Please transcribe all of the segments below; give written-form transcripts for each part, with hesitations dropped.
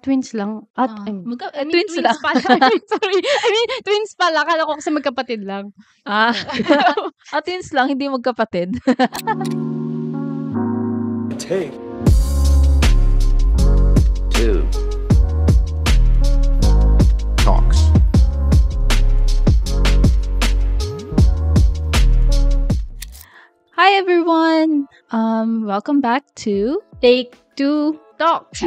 Twins lang. Twins lang. Pala. Sorry. Twins pala. Akala ko kasi magkapatid lang. Twins lang, hindi magkapatid. Take 2 Talks. Hi everyone! Welcome back to Take 2 Talks.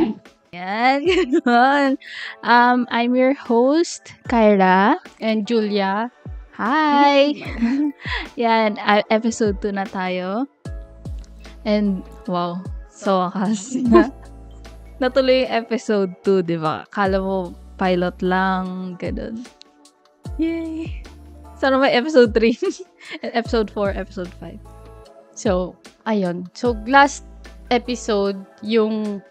Yan, ganun. I'm your host, Kyra. And Julia. Hi! Yan, episode 2 na tayo. And, wow, so wakas. Natuloy yung episode 2, di ba? Kala mo, pilot lang, ganun. Yay! Sana may episode 3, episode 4, episode 5. So, ayun. So, last episode, yung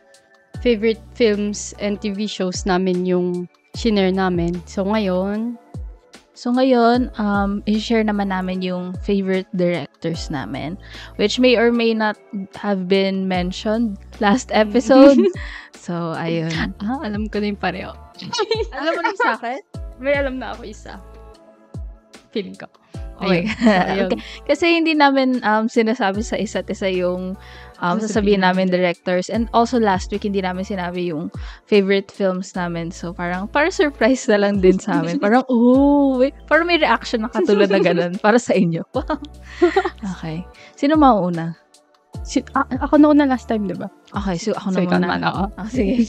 favorite films and TV shows namin yung shinare namin. So, ngayon, i-share naman namin yung favorite directors namin, which may or may not have been mentioned last episode. So, ayun. Alam ko na yung pareho. Alam mo na yung sa akin? May alam na ako isa. Feeling ko. Okay. Okay. Kasi hindi namin sinasabi sa isa't isa yung sasabihin namin directors. And also last week, hindi namin sinabi yung favorite films namin. So, para surprise na lang din sa amin. Parang, parang may reaction na katulad na ganun para sa inyo. Okay. Sino mauuna? Ako na last time, di ba? Okay, so ako so na muna. Sige.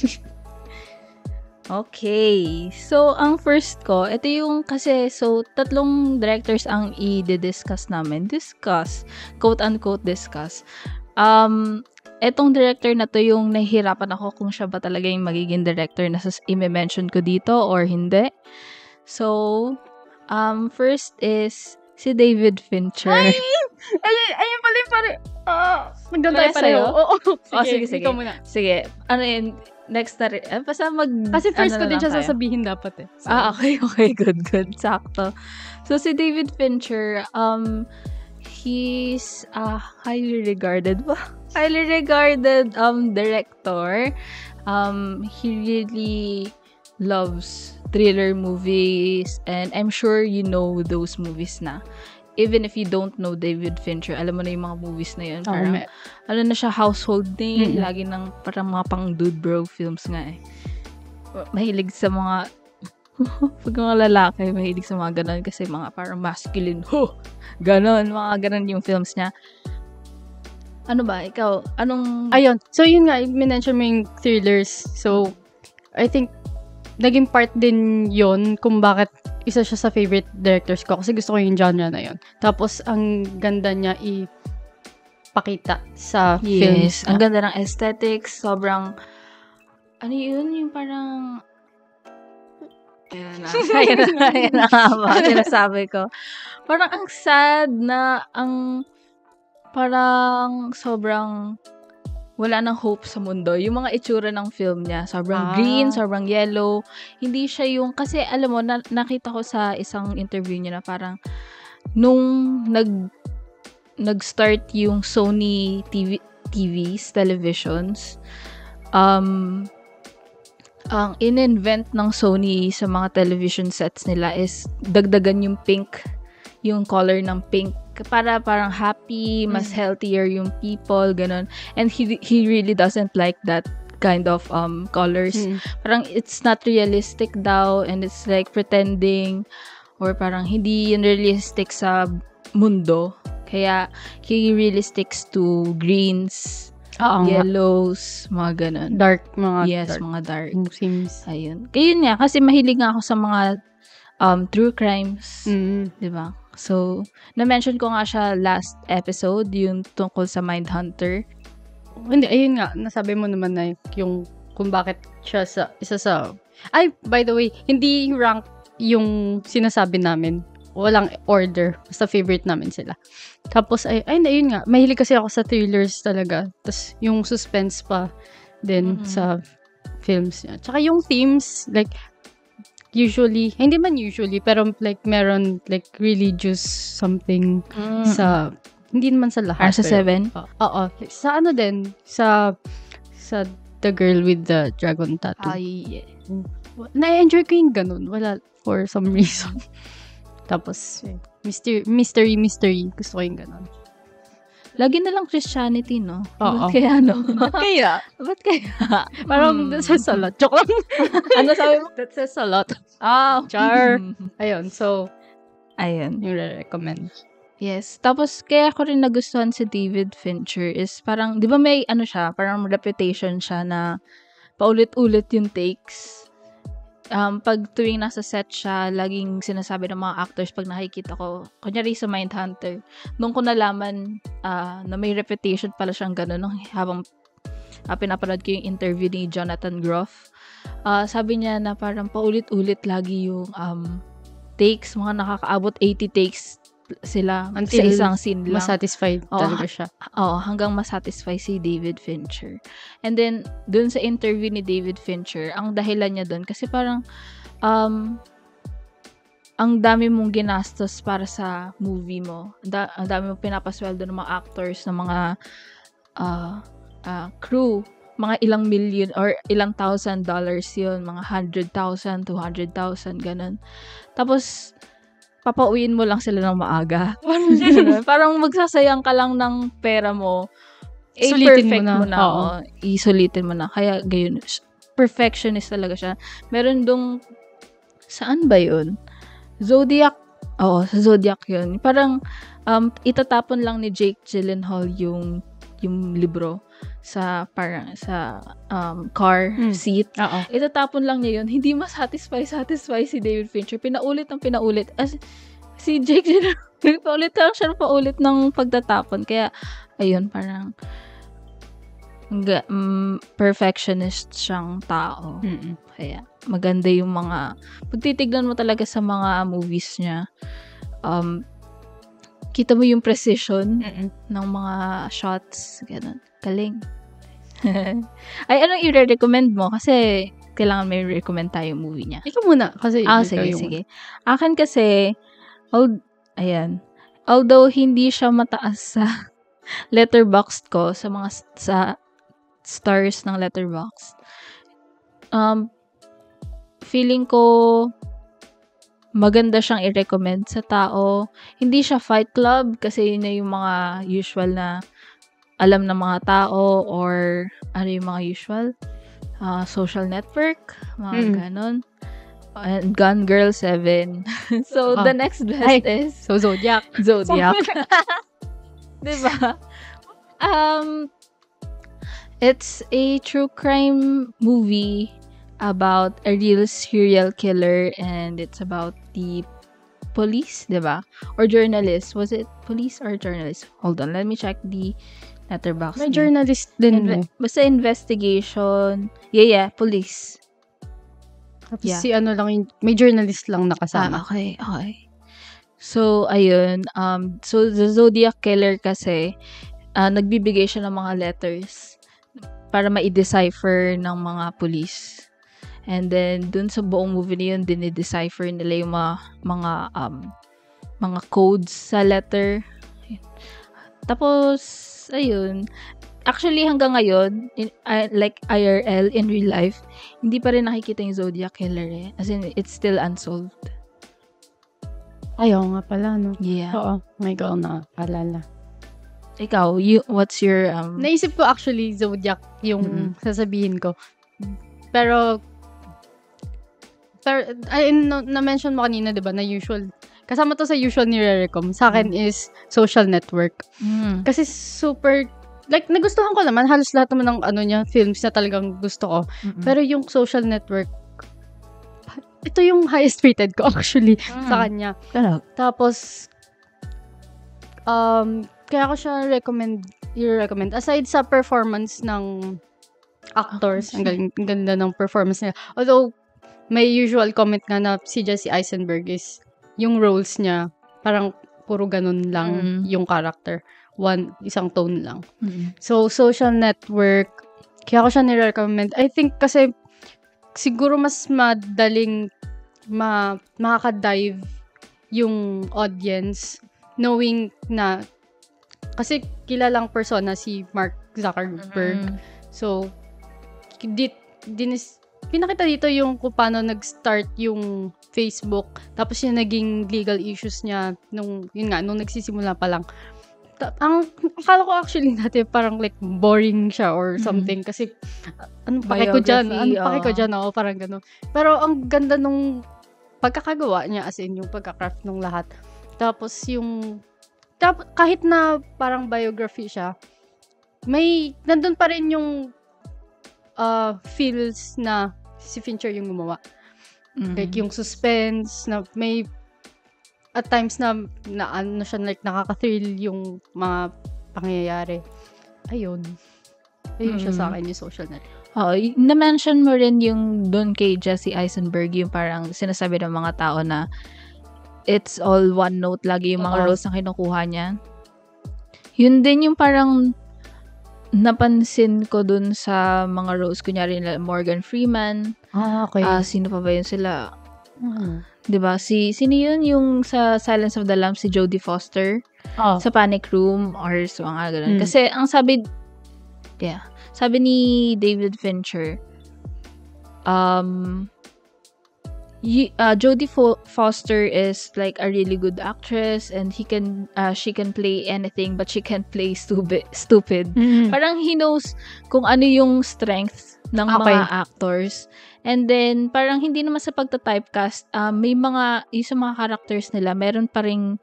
Okay. So, ang first ko, ito yung kasi, tatlong directors ang i-discuss namin. Quote-unquote discuss. Etong director na to yung nahihirapan ako kung siya ba talaga yung magiging director na i-mention ko dito or hindi. So, first is si David Fincher. Ayun pala yung pare. Magdaan tayo pareho. Sige. Ikaw muna. Sige. Ano yun? Next na rin. Basta kasi first ko din siya sasabihin dapat eh. So. Okay. Good. Sakto. So, si David Fincher, he's a highly regarded director. He really loves thriller movies and I'm sure you know those movies na. Even if you don't know David Fincher, alam mo na yung mga movies na yun. Parang, ano na siya, household name. Lagi ng parang mga pang dude bro films nga eh. Mahilig sa mga, pag mga lalaki, mahilig sa mga ganon kasi mga parang masculine. Ganon, mga ganon yung films niya. Ano ba? Ikaw, anong... Ayun. So, yun nga, minention mo yung thrillers. So, I think, naging part din yun kung bakit isa siya sa favorite directors ko kasi gusto ko yung genre na yun. Tapos, ang ganda niya ipakita sa films. Ang ganda ng aesthetics. Sobrang, ano yun? Yung parang, ayan na ba? Sinasabi ko. Parang ang sad na, parang sobrang wala nang hope sa mundo. Yung mga itsura ng film niya, sobrang green, sobrang yellow. Hindi siya yung, kasi alam mo, nakita ko sa isang interview niya na parang, nung nag-start yung Sony televisions, ang in-invent ng Sony sa mga television sets nila is dagdagan yung pink, yung color ng pink para parang happy, mas healthier yung people, ganun. And he really doesn't like that kind of colors. Parang it's not realistic daw and it's like pretending or parang hindi yun realistic sa mundo. Kaya he really sticks to greens, yellows, mga ganun. Dark, mga dark. Seems. Ayun. Kaya nga, kasi mahilig nga ako sa mga true crimes. Diba? So, na-mention ko nga siya last episode, yung tungkol sa Mindhunter. Hindi, ayun nga, nasabi mo naman na yung kung bakit siya isa sa... Ay, by the way, hindi rank yung sinasabi namin. Walang order. Basta favorite namin sila. Tapos, ayun nga, mahilig kasi ako sa thrillers talaga. Tapos, yung suspense pa din sa films niya. Tsaka yung themes, like, usually, hindi man usually, pero like meron like religious something sa, hindi naman sa lahat. Sa 7? Oo. Sa ano din, sa the girl with the dragon tattoo. Ay, Na-enjoy ko yung ganun. Wala, for some reason. Tapos, mystery. Gusto ko yung ganun. lagi na lang Christianity, no? Oo. Ba't kaya, no? Kaya, Ba't kaya? parang that says a lot. Joke lang. Ano sabi mo? That says a lot. Ah, Char. Ayun, so, Ayun. yung re-recommend. Yes. Tapos, kaya ko rin nagustuhan si David Fincher is parang, di ba may ano siya, parang reputation siya na paulit-ulit yung takes. Pag tuwing nasa set siya, laging sinasabi ng mga actors pag nakikita ko, kunyari sa Mindhunter, nung ko nalaman na may reputation pala siyang gano'n nung habang pinapanood ko yung interview ni Jonathan Groff, sabi niya na parang paulit-ulit lagi yung takes, mga nakakaabot 80 takes sila Until sa isang scene lang. Masatisfied Oo. talaga siya. Oo, hanggang masatisfy si David Fincher. And then, dun sa interview ni David Fincher, ang dahilan niya dun, kasi parang, ang dami mong ginastos para sa movie mo. Ang dami mong pinapasweldo ng mga actors, ng mga crew. Mga ilang million or ilang $1,000 yun. Mga 100,000, 200,000, ganun. Tapos, papauwiin mo lang sila ng maaga. Parang magsasayang ka lang ng pera mo. Sulitin Perfect mo na. mo na. Oo. Isulitin mo na. Kaya, gayon. Perfectionist talaga siya. Meron dong, saan ba yun? Zodiac. Oo, sa Zodiac yun. Parang, itatapon lang ni Jake Gyllenhaal yung libro sa parang sa car seat. Oo. Itatapon lang niya yun. Hindi satisfy si David Fincher. Pinaulit. As si Jake Gyllenhaal, paulit ng pagtatapon. Kaya, ayun, parang perfectionist siyang tao. Mm-mm. Kaya, maganda yung mga, pagtitignan mo talaga sa mga movies niya, kita mo yung precision ng mga shots. Ganun. Galing. Ay, anong i-recommend mo? Kasi, kailangan may recommend tayo yung movie niya. Ikaw muna. Kasi Sige. Akin kasi, although hindi siya mataas sa Letterboxd ko, sa mga sa stars ng Letterboxd, feeling ko maganda siyang i-recommend sa tao. Hindi siya Fight Club kasi yun na yung mga usual na alam ng mga tao or ano yung mga usual Social Network, mga ganon. And Gone Girl 7. So, the next best is So, Zodiac. Diba? It's a true crime movie about a real serial killer, and it's about the police, diba? Or journalist. Was it police or journalist? Hold on, let me check the Letterboxd. May journalist din. Basta investigation. Yeah, police. Tapos si ano lang yung, may journalist lang nakasama. Okay. So, ayun. So, the Zodiac Killer kasi, nagbibigay siya ng mga letters para ma-decipher ng mga police. And then, dun sa buong movie na yun, dinidecipher nila yung mga codes sa letter. Tapos, ayun. Actually, hanggang ngayon, like IRL, in real life, hindi pa rin nakikita yung Zodiac Killer eh. As in, it's still unsolved. Ayaw nga pala, no? Yeah. Oo. May ko nakaalala. Ikaw, what's your... Naisip ko actually Zodiac yung sasabihin ko. Pero na-mention mo kanina, diba, na usual. Kasama to sa usual ni Rerecom. Sa akin is Social Network. Kasi super, like, nagustuhan ko naman. Halos lahat naman ng films na talagang gusto ko. Pero yung Social Network, ito yung highest rated ko actually sa kanya. Tapos, kaya ko siya i-recommend. Aside sa performance ng actors, ang ganda ng performance nila. Although, may usual comment nga na si Jesse Eisenberg is, yung roles niya, parang puro ganun lang yung character. Isang tone lang. So, Social Network, kaya ko siya ni-recommend. I think kasi, siguro mas madaling makaka-dive yung audience knowing na kasi kilalang persona si Mark Zuckerberg. So, pinakita dito yung kung paano nag-start yung Facebook, tapos yung naging legal issues niya nung nagsisimula pa lang. Ang akala ko actually dati parang like boring siya or something kasi ano pake ko dyan, parang gano'n. Pero ang ganda nung pagkakagawa niya, as in yung pagka-craft nung lahat. Tapos kahit na parang biography siya, nandun pa rin yung feels na si Fincher yung gumawa. Like yung suspense na may at times na ano siya, like nakaka-thrill yung mga pangyayari. Ayun siya sa akin, yung Social Network. Na-mention mo rin yung doon kay Jesse Eisenberg, yung parang sinasabi ng mga tao na it's all one note lagi yung mga roles na kinukuha niya. Yun din yung parang napansin ko dun sa mga roles, kunyari nila Morgan Freeman. Okay. Sino pa ba yun sila? Diba? Sino yun? Yung sa Silence of the Lambs, si Jodie Foster. Sa Panic Room or so mga ganun. Kasi ang sabi ni David Fincher, Jodie Foster is like a really good actress and she can play anything but she can't play stupid. Parang he knows kung ano yung strength ng mga actors. And then parang hindi naman sa pagta-typecast, may yung sa mga characters nila meron pa ring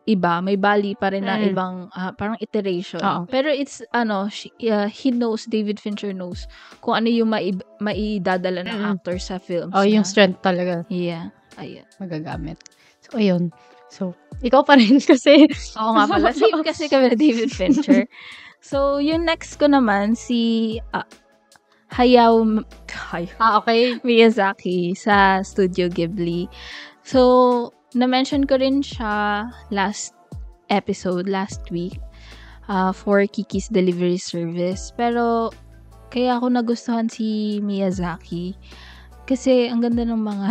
iba, may bali pa rin na ibang parang iteration. Pero it's he knows, David Fincher knows kung ano yung maidadala ng actor sa films. Yung strength talaga. Yeah. Ayun. Magagamit. So, ayun. So, ikaw pa rin kasi. Oo nga pala. Same kasi kami na David Fincher. So, yung next ko naman, si Hayao Miyazaki sa Studio Ghibli. So, na-mention ko rin siya last week for Kiki's Delivery Service. Pero, kaya ako nagustuhan si Miyazaki kasi ang ganda ng mga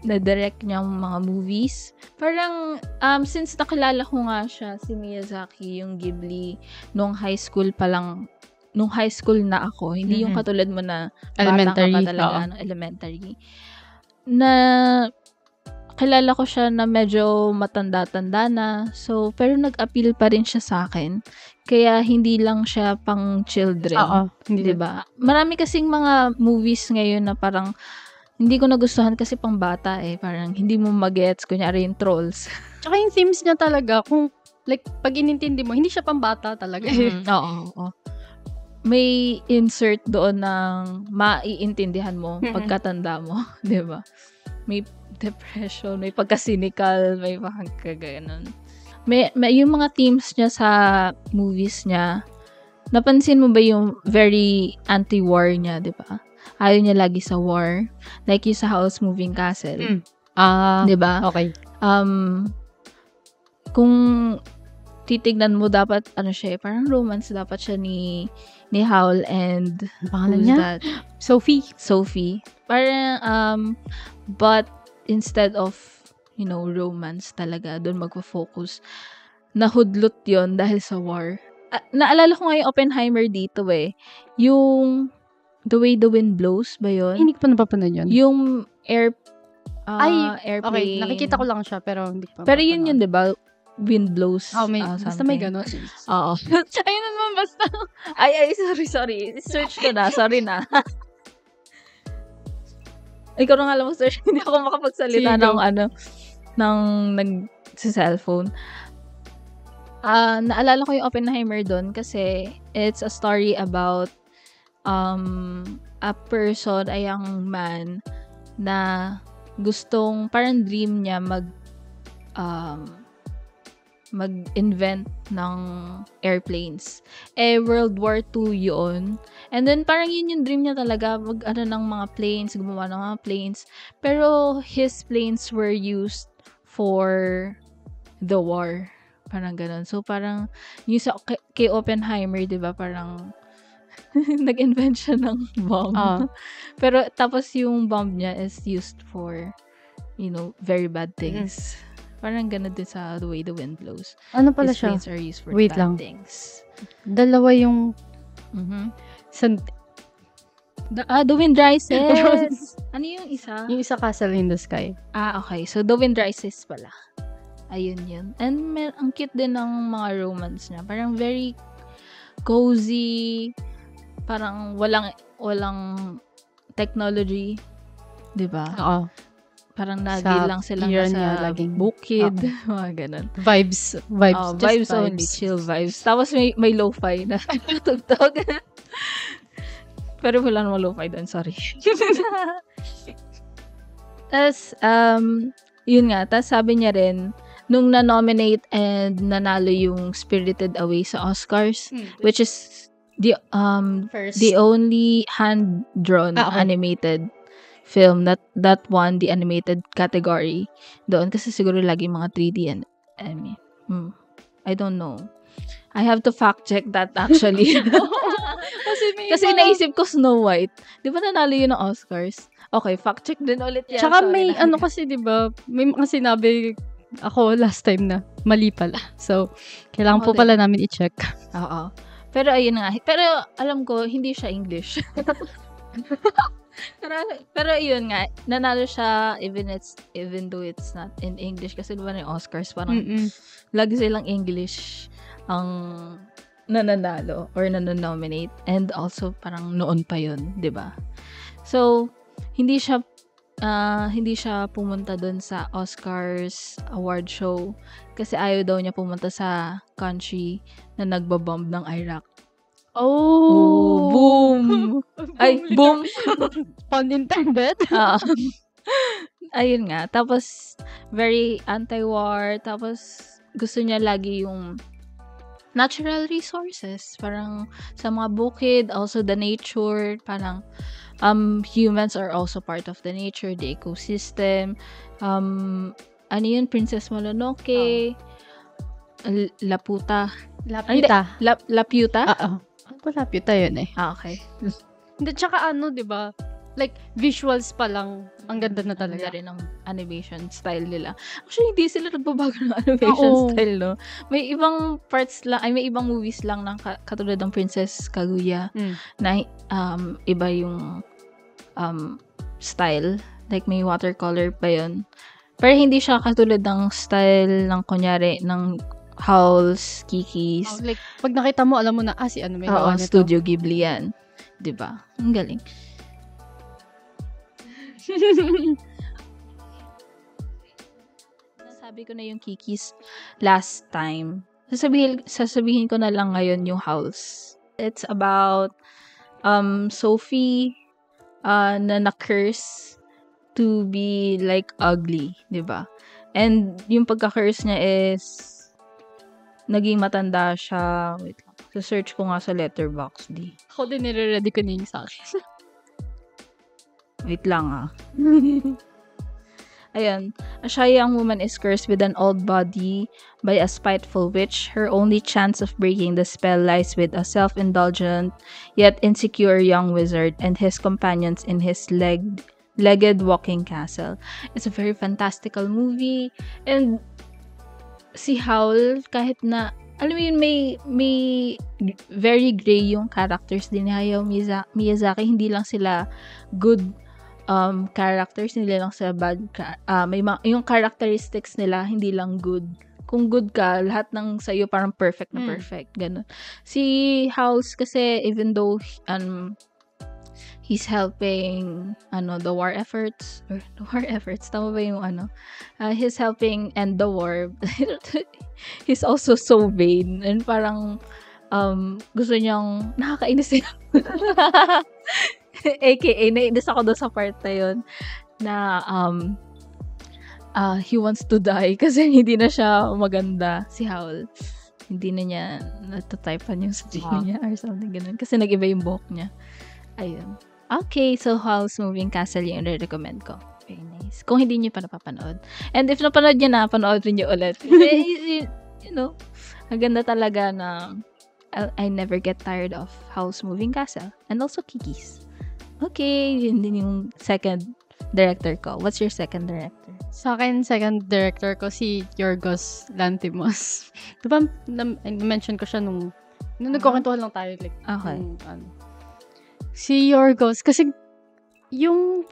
na-direct niyang mga movies. Parang, since nakilala ko nga siya, si Miyazaki, yung Ghibli, nung high school na ako. Hindi yung katulad mo na elementary. Bata ka pa talaga, elementary. Na kilala ko siya na medyo matanda-tanda na. So, pero nag-appeal pa rin siya sa akin. Kaya hindi lang siya pang children. Diba? Marami kasing mga movies ngayon na parang hindi ko nagustuhan kasi pang bata eh. Parang hindi mo magets, kunyari yung Trolls. Tsaka yung themes niya talaga, kung like pag inintindi mo, hindi siya pang bata talaga. Oo. May insert doon ng maiintindihan mo pagkatanda mo. Diba? May depression, may pagka-cynical, may pagkaganon. May yung mga themes niya sa movies niya, napansin mo ba yung very anti-war niya, di ba? Ayaw niya lagi sa war. Like yung sa Howl's Moving Castle. Di ba? Okay. Kung titignan mo, dapat, parang romance dapat siya ni Howl and pangalan niya? That? Sophie. Parang, but instead of, romance talaga, doon magpo-focus. Nahudlot yon dahil sa war. Naalala ko nga yung Oppenheimer dito eh. Yung The Way the Wind Blows ba yun? Hindi ko pa napapanood yun. Yung airplane. Okay. Nakikita ko lang siya, pero hindi ko pa. Pero yun, di ba? Wind blows. Basta may gano'n. Oo. Ayun naman, basta. Sorry. Search ko na. Sorry na. Ikaw na nga lang mag-search. Hindi ako makapagsalita ng cellphone. Naalala ko yung Oppenheimer doon kasi it's a story about a person, a young man na gustong, parang dream niya mag-invent ng airplanes. World War II yun. And then, parang yun yung dream niya talaga, ng mga planes, gumawa ng mga planes. Pero, his planes were used for the war. Parang ganun. So, parang, yung kay Oppenheimer, di ba, parang, nag-invent siya ng bomb. Pero, tapos yung bomb niya is used for, very bad things. Parang ganun din sa The Way the Wind Blows. Ano pala His siya? planes are used for Wait bad lang. things. Dalawa yung The Wind Rises. Ano yung isa? Yung isa, Castle in the Sky. Okay. So, The Wind Rises pala. Ayun yun. And ang cute din ng mga romance niya. Parang very cozy. Parang walang technology. Diba? Oo. Parang Sa lang silang year nasa niya, laging- bukid. Mga ganun. Vibes. Just Vibes only. Chill vibes. Tapos may lo-fi na tugtog. Pero wala namang lo-fi doon. Sorry. Tapos, yun nga. Tapos sabi niya rin, nung na-nominate and nanalo yung Spirited Away sa Oscars, which is the First. the only hand-drawn Okay. animated film that won the animated category doon, kasi siguro lagi mga 3D and I don't know. I have to fact check that actually. Kasi naisip ko Snow White. Di ba nanalo yun ng Oscars? Okay, fact check din ulit yan. Tsaka Sorry may na. kasi, di ba, may mga sinabi ako last time na mali pala. So, kailangan po Ulit. pala namin i-check. Oo. Pero ayun nga. Pero alam ko, hindi siya English. pero ayun nga, nanalo siya even though it's not in English, kasi diba yung Oscars parang lagi silang English ang nananalo or nanonominate, and also parang noon pa yun, diba? So hindi siya pumunta dun sa Oscars award show kasi ayaw daw niya pumunta sa country na nagbabomb ng Iraq. Oh! Boom! Ay, boom! Pun intended. Ayun nga. Tapos, very anti-war. Tapos, gusto niya lagi yung natural resources. Parang sa mga bukid, also the nature. Parang, humans are also part of the nature, the ecosystem. Ano yun? Princess Mononoke. Laputa. Lapita. Laputa? Oo. Ako lapita yun eh. Okay. Hindi, tsaka di ba? Like, visuals pa lang, ang ganda na Talaga talaga. rin ang animation style nila. Actually, hindi sila nagbabago ng animation Oo. style, no? May ibang parts lang, may ibang movies lang ng katulad ng Princess Kaguya na iba yung style. Like, may watercolor pa yun. Pero hindi siya katulad ng style ng, kunyari, ng Howl's, Kiki's. Like, pag nakita mo, alam mo na, si ano may gawa nito. Studio Ghibli yan. Diba? Ang galing. Nasabi ko na yung Kiki's last time. Sasabihin ko na lang ngayon yung Howl's. It's about Sophie na curse to be like ugly, 'di ba? And yung pagka-curse niya is naging matanda siya. Wait lang. Search ko nga sa Letterboxd. Ako din nire-ready ko na yung sa akin. Wait lang Ayan. A shy young woman is cursed with an old body by a spiteful witch. Her only chance of breaking the spell lies with a self-indulgent yet insecure young wizard and his companions in his legged walking castle. It's a very fantastical movie. And si Howl, kahit na, alam mo yun, may very gray yung characters din ni Hayao Miyazaki. Hindi lang sila good characters, hindi lang sila bad. Yung characteristics nila, hindi lang good. Kung good ka, lahat ng sa'yo parang perfect na perfect. Ganun. Si House kasi, even though he's helping the war efforts, tama ba yung he's helping end the war. He's also so vain and parang gusto niyang nakakainis siya. AKA nainis ako doon sa part na yun na he wants to die kasi hindi na siya maganda, si Howl. Hindi na niya natatypean yung sarili niya or something ganun kasi nag-iba yung buhok niya. Ayun. Okay, so Howl's Moving Castle yung recommend ko. Very nice. Kung hindi niyo pa napapanood. And if napanood niyo na, panoorin niyo ulit. You know, ang ganda talaga na I never get tired of Howl's Moving Castle. And also Kiki's. Okay, yun din yung second director ko. What's your second director? Sa akin, second director ko si Yorgos Lanthimos. Diba, na-mention ko siya nung nagkukwentuhan lang tayo. Like, Okay. Si Yorgos, kasi yung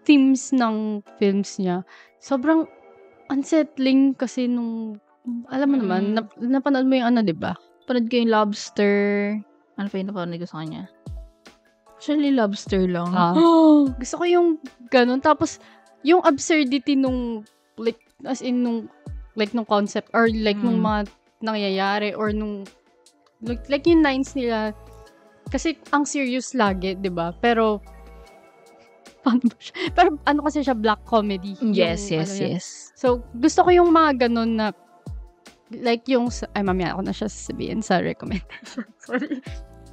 themes ng films niya, sobrang unsettling kasi nung, alam mo naman, napanood mo yung ano, di ba? Panood ko yung Lobster. Ano pa yung napanood ko sa kanya? Actually, Lobster lang. Gusto ko yung ganun. Tapos, yung absurdity nung, like, as in, nung concept, or like, nung mga nangyayari, or nung, like yung lines nila, kasi ang serious lagi, di ba? Pero, paano ba siya? Pero ano kasi siya, black comedy. Yes. So, gusto ko yung mga ganun na, like yung, ay mamaya ako na siya sasabihin sa recommendation. Sorry.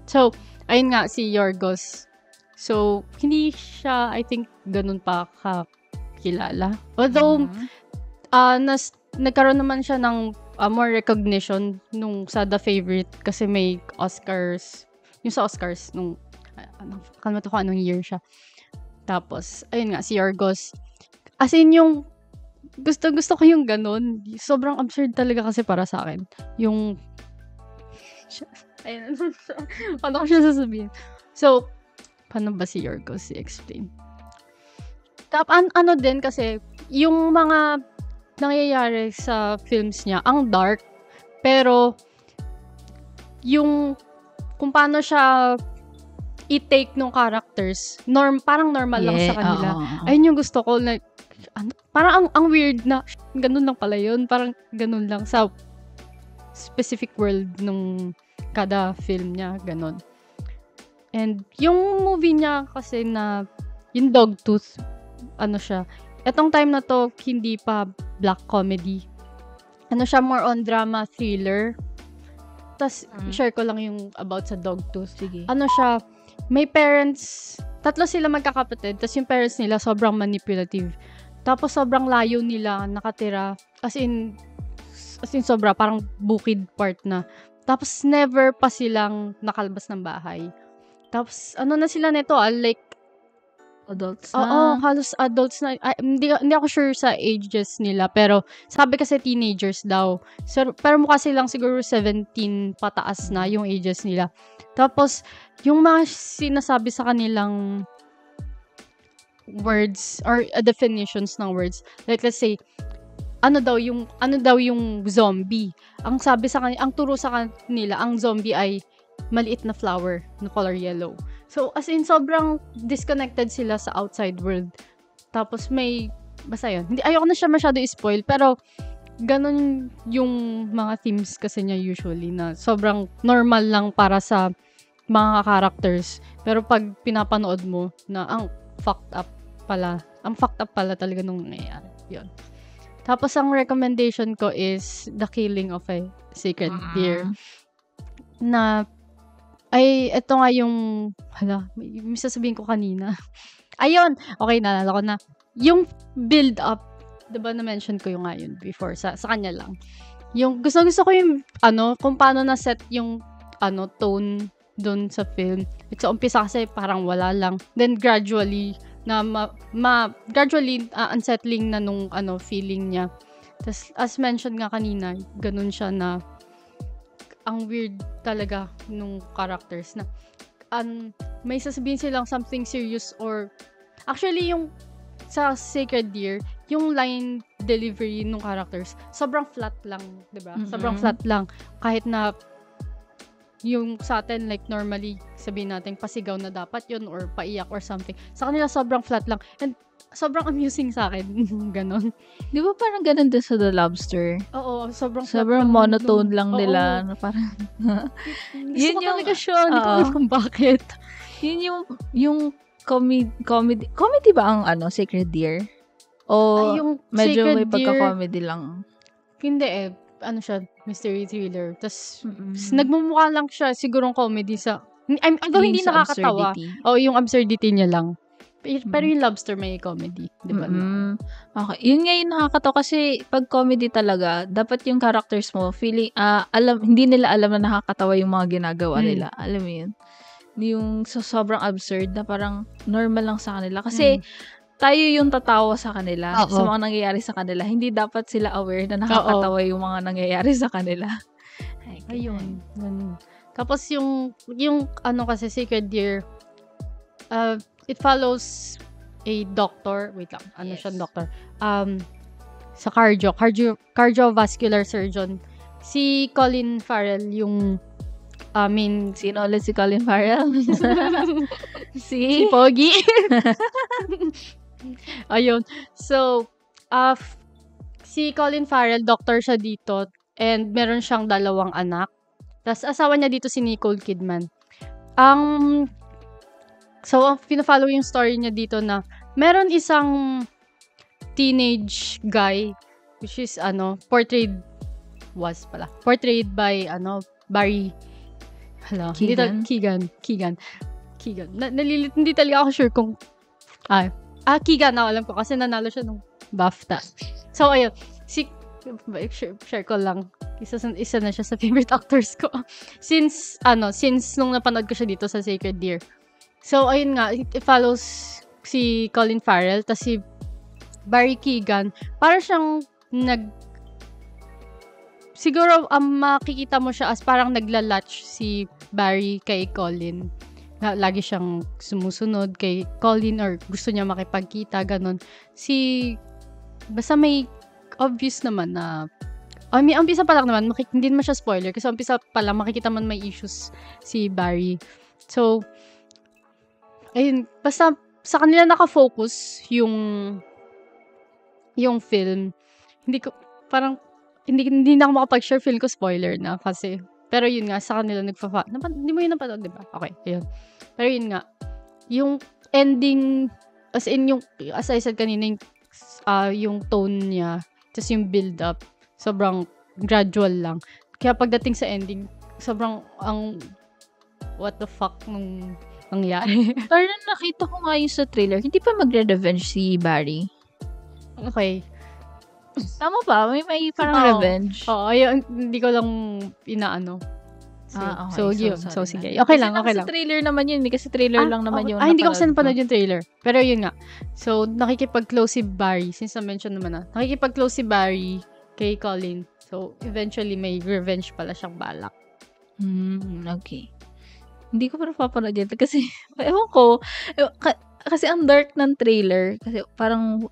So, ayun nga, si Yorgos. So, hindi siya, I think, ganun pa kakilala. Although, nagkaroon naman siya ng more recognition nung sa The Favorite kasi may Oscars. Yung sa Oscars, nung, kalimutan ko anong year siya. Tapos, ayun nga, si Yorgos. As in, yung, gusto ko yung ganun. Sobrang absurd talaga kasi para sa akin. Yung, ayun, paano ko siya sasabihin? So, paano ba si Yorgos i-explain? Ano din kasi, yung mga nangyayari sa films niya, ang dark, pero, yung, kung paano siya i-take nung characters, parang normal lang sa kanila. Ayun yung gusto ko, like, parang ang weird na, ganun lang pala yun. Parang ganun lang sa specific world nung kada film niya, ganun. And yung movie niya kasi na, yung Dogtooth, ano siya, etong time na to, hindi pa black comedy. Ano siya, more on drama thriller. Tas, share ko lang yung about sa Dogtooth. Sige. Ano siya, may parents, 3 sila magkakapatid, tas yung parents nila sobrang manipulative. Tapos sobrang layo nila nakatira, as in sobra, parang bukid part na. Tapos never pa silang nakalabas ng bahay. Tapos ano na sila nito, like Adults na. Oo, halos adults na. Hindi ako sure sa ages nila, pero sabi kasi teenagers daw. So, pero mukha silang siguro 17 pataas na yung ages nila. Tapos, yung mga sinasabi sa kanilang words or definitions ng words, like let's say, ano daw yung zombie. Ang sabi sa kanila, ang turo sa kanila, ang zombie ay maliit na flower na color yellow. So, as in, sobrang disconnected sila sa outside world. Tapos basta yun. Ayoko na siya masyado i-spoil, pero ganun yung mga themes kasi niya usually na sobrang normal lang para sa mga characters. Pero pag pinapanood mo na ang fucked up pala talaga nung nangyayari. Yun. Tapos, ang recommendation ko is The Killing of a Sacred Deer. Na, ito nga yung, may sasabihin ko kanina. Ayun! Okay, naalala ko na. Yung build-up, diba na-mention ko yung nga yun before, sa kanya lang. Yung, gusto ko yung, kung paano na-set yung, tone dun sa film. Sa umpisa kasi parang wala lang. Then, gradually, gradually, unsettling na nung, feeling niya. Tapos, as mentioned nga kanina, ganun siya na, ang weird talaga nung characters na may sasabihin silang something serious or actually yung sa Sacred Deer, yung line delivery nung characters, sobrang flat lang, 'di ba? Sobrang flat lang kahit na yung sa atin like normally sabihin natin pasigaw na dapat yun or paiyak or something. Sa kanila sobrang flat lang and sobrang amusing sa akin. Ganon. Di ba parang ganun din sa The Lobster? Oo, sobrang monotone lang nila. Na parang, yun yung talaga siya. Hindi ko alam kung bakit. Yun yung comedy ba ang Sacred Deer? O yung medyo Sacred may pagka-comedy lang? Hindi siya, mystery thriller. Tapos, nagmumukha lang siya sigurong comedy sa, hindi nakakatawa. Yung absurdity niya lang. Pero yung Lobster may comedy, di ba? Okay. Yun nga yung nakakatawa kasi pag comedy talaga, dapat yung characters mo, hindi nila alam na nakakatawa yung mga ginagawa nila. Alam mo yun? Yung sobrang absurd na parang normal lang sa kanila. Kasi, tayo yung tatawa sa kanila, sa mga nangyayari sa kanila. Hindi dapat sila aware na nakakatawa yung mga nangyayari sa kanila. Ayun. Tapos yung kasi Sacred Deer, it follows a doctor. Wait lang. Ano Yes. siya, doctor? Sa cardiovascular surgeon. Si Colin Farrell, yung main Sino ulit si Colin Farrell? si Pogi. Ayun. So, si Colin Farrell, doctor siya dito, and meron siyang 2 anak. Tapos, asawa niya dito si Nicole Kidman. So, pina-follow yung story niya dito na meron isang teenage guy, which is, portrayed by, Barry, Keegan? Keegan. Hindi talaga ako sure kung, Keegan, alam ko, kasi nanalo siya nung BAFTA. So, ayun, share ko lang, isa na siya sa favorite actors ko. Since nung napanood ko siya dito sa Sacred Deer. So, ayun nga, it follows si Colin Farrell, tas si Barry Keegan, para siyang siguro, makikita mo siya as parang naglalatch si Barry kay Colin. Lagi siyang sumusunod kay Colin or gusto niya makipagkita, ganun. Basta may obvious naman na, may umpisa pa lang naman, hindi naman siya spoiler, kasi umpisa pa lang, makikita man may issues si Barry. So, ayun, basta sa kanila nakafocus yung film. Hindi na ako makapag-share, film ko spoiler na kasi. Pero yun nga, sa kanila hindi mo yun napanood, diba? Okay, ayun. Pero yun nga, yung ending, as I said kanina, yung tone niya, tas yung build-up, sobrang gradual lang. Kaya pagdating sa ending, sobrang what the fuck nung nangyari. Parang nakita ko nga yung sa trailer, hindi pa magre-revenge si Barry. Okay. Tama ba? May parang Oo. revenge. Oo, ayun, hindi ko lang inaano. Okay. So, yun. sorry So, sige. na. Okay Kasi lang, okay lang. Sa trailer naman yun. Kasi trailer lang naman okay. yung Hindi ko kasi napanood napanood yung trailer. Pero yun nga. So, nakikipag-close si Barry. Since na-mention naman na. Nakikipag-close si Barry kay Colin. So, eventually, may revenge pala siyang balak. Okay. Hindi ko pa napapanood yun. Kasi, ewan ko. Kasi ang dark ng trailer. Kasi parang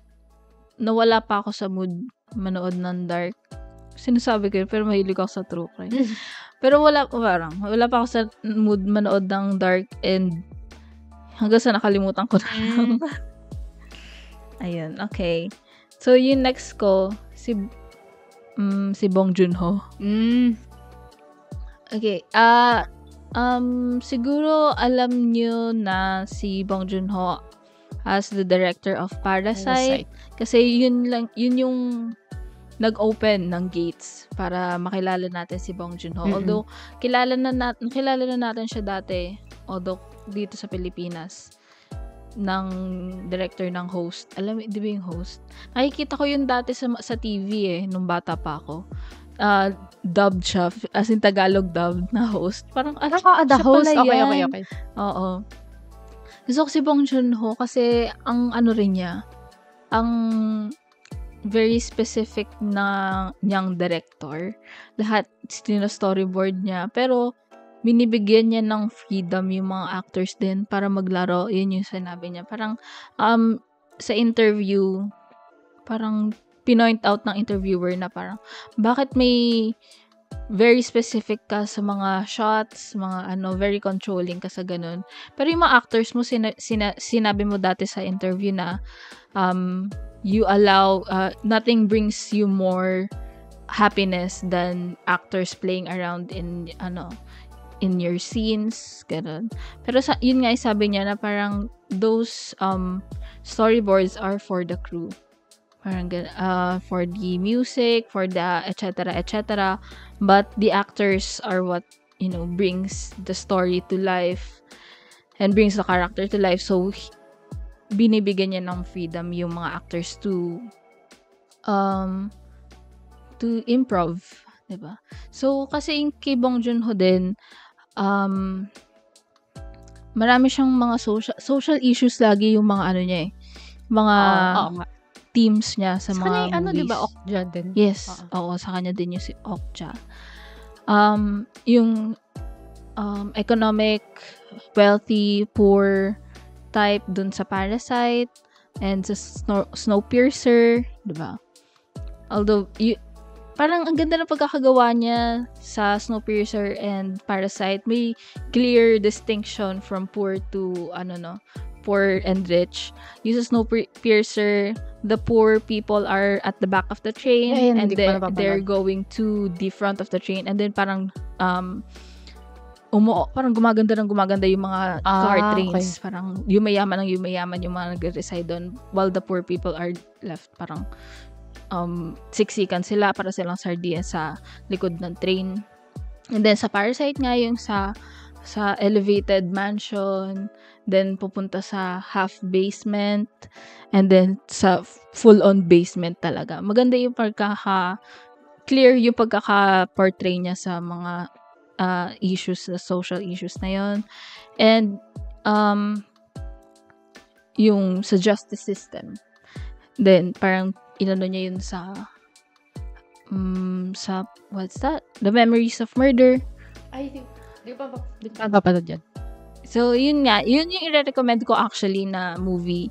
nawala pa ako sa mood manood ng dark. Sinasabi ko yun, pero mahilig ako sa true crime. Pero wala pa ako sa mood manood ng dark, and hanggang sa nakalimutan ko na lang. Ayun, okay. So, yung next ko, si Bong Joon-ho. Okay, siguro alam nyo na si Bong Joon-ho as the director of Parasite. Kasi yun yung nag-open ng gates para makilala natin si Bong Joon-ho. Although, kilala na natin siya dati, although dito sa Pilipinas, ng director ng Host. Alam mo, di ba yung Host? Nakikita ko yun dati sa TV nung bata pa ako. Dubbed siya, as in Tagalog dubbed na Host. Parang, The Host? Okay. Oo. Gusto ko si Bong Joon-ho kasi ang ano rin niya, ang very specific na niyang director. Lahat storyboard niya. Pero, binibigyan niya ng freedom yung mga actors din para maglaro. Yun yung sinabi niya. Parang, sa interview, parang pinoint out ng interviewer na parang, bakit may very specific ka sa mga shots, mga very controlling ka sa ganun. Pero yung mga actors mo, sinabi mo dati sa interview na, you allow, nothing brings you more happiness than actors playing around in your scenes, ganun. Pero yun nga, sabi niya na parang those storyboards are for the crew. Parang for the music, for the etc. But the actors are what, brings the story to life and brings the character to life. So, binibigyan niya ng freedom yung mga actors to improv, diba? So, kasi yung kay Bong Joon-ho din, marami siyang mga social issues lagi yung mga niya mga teams niya sa mga kanya, movies. Diba, Okja din? Yes. Oo, sa kanya din yung si Okja. Yung economic, wealthy, poor, type dun sa Parasite and sa Snowpiercer, diba? Although, parang ang ganda ng pagkakagawa niya sa Snowpiercer and Parasite. May clear distinction from poor to, poor and rich. Yung sa Snowpiercer, the poor people are at the back of the train and they're going to the front of the train. And then parang, parang gumaganda yung mga car trains. Okay. Parang yumayaman yung mga nag-reside doon while the poor people are left parang siksikan sila para silang sardinas sa likod ng train. And then sa Parasite nga yung sa elevated mansion, then pupunta sa half basement, and then sa full-on basement talaga. Maganda yung clear yung pagkaka-portray niya sa mga issues, the social issues na yon. And yung sa justice system. Then parang inano niya yun sa what's that? The Memories of Murder. I think di pa papanood yan. So yun yung i-recommend ko actually na movie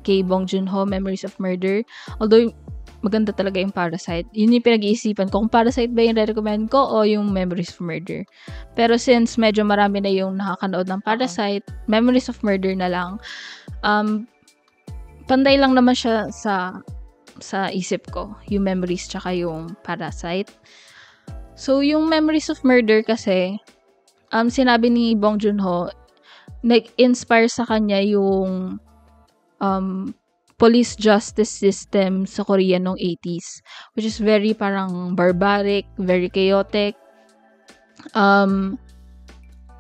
kay Bong Joon-ho, Memories of Murder. Although maganda talaga yung Parasite. Yun yung pinag-iisipan ko kung Parasite ba yung recommend ko o yung Memories of Murder. Pero since medyo marami na yung nakakanood ng Parasite, Memories of Murder na lang. Panday lang naman siya sa isip ko, yung Memories tsaka yung Parasite. So, yung Memories of Murder kasi, sinabi ni Bong Joon-ho, nag-inspire sa kanya yung police justice system sa Korea noong 80s, which is very parang barbaric, very chaotic.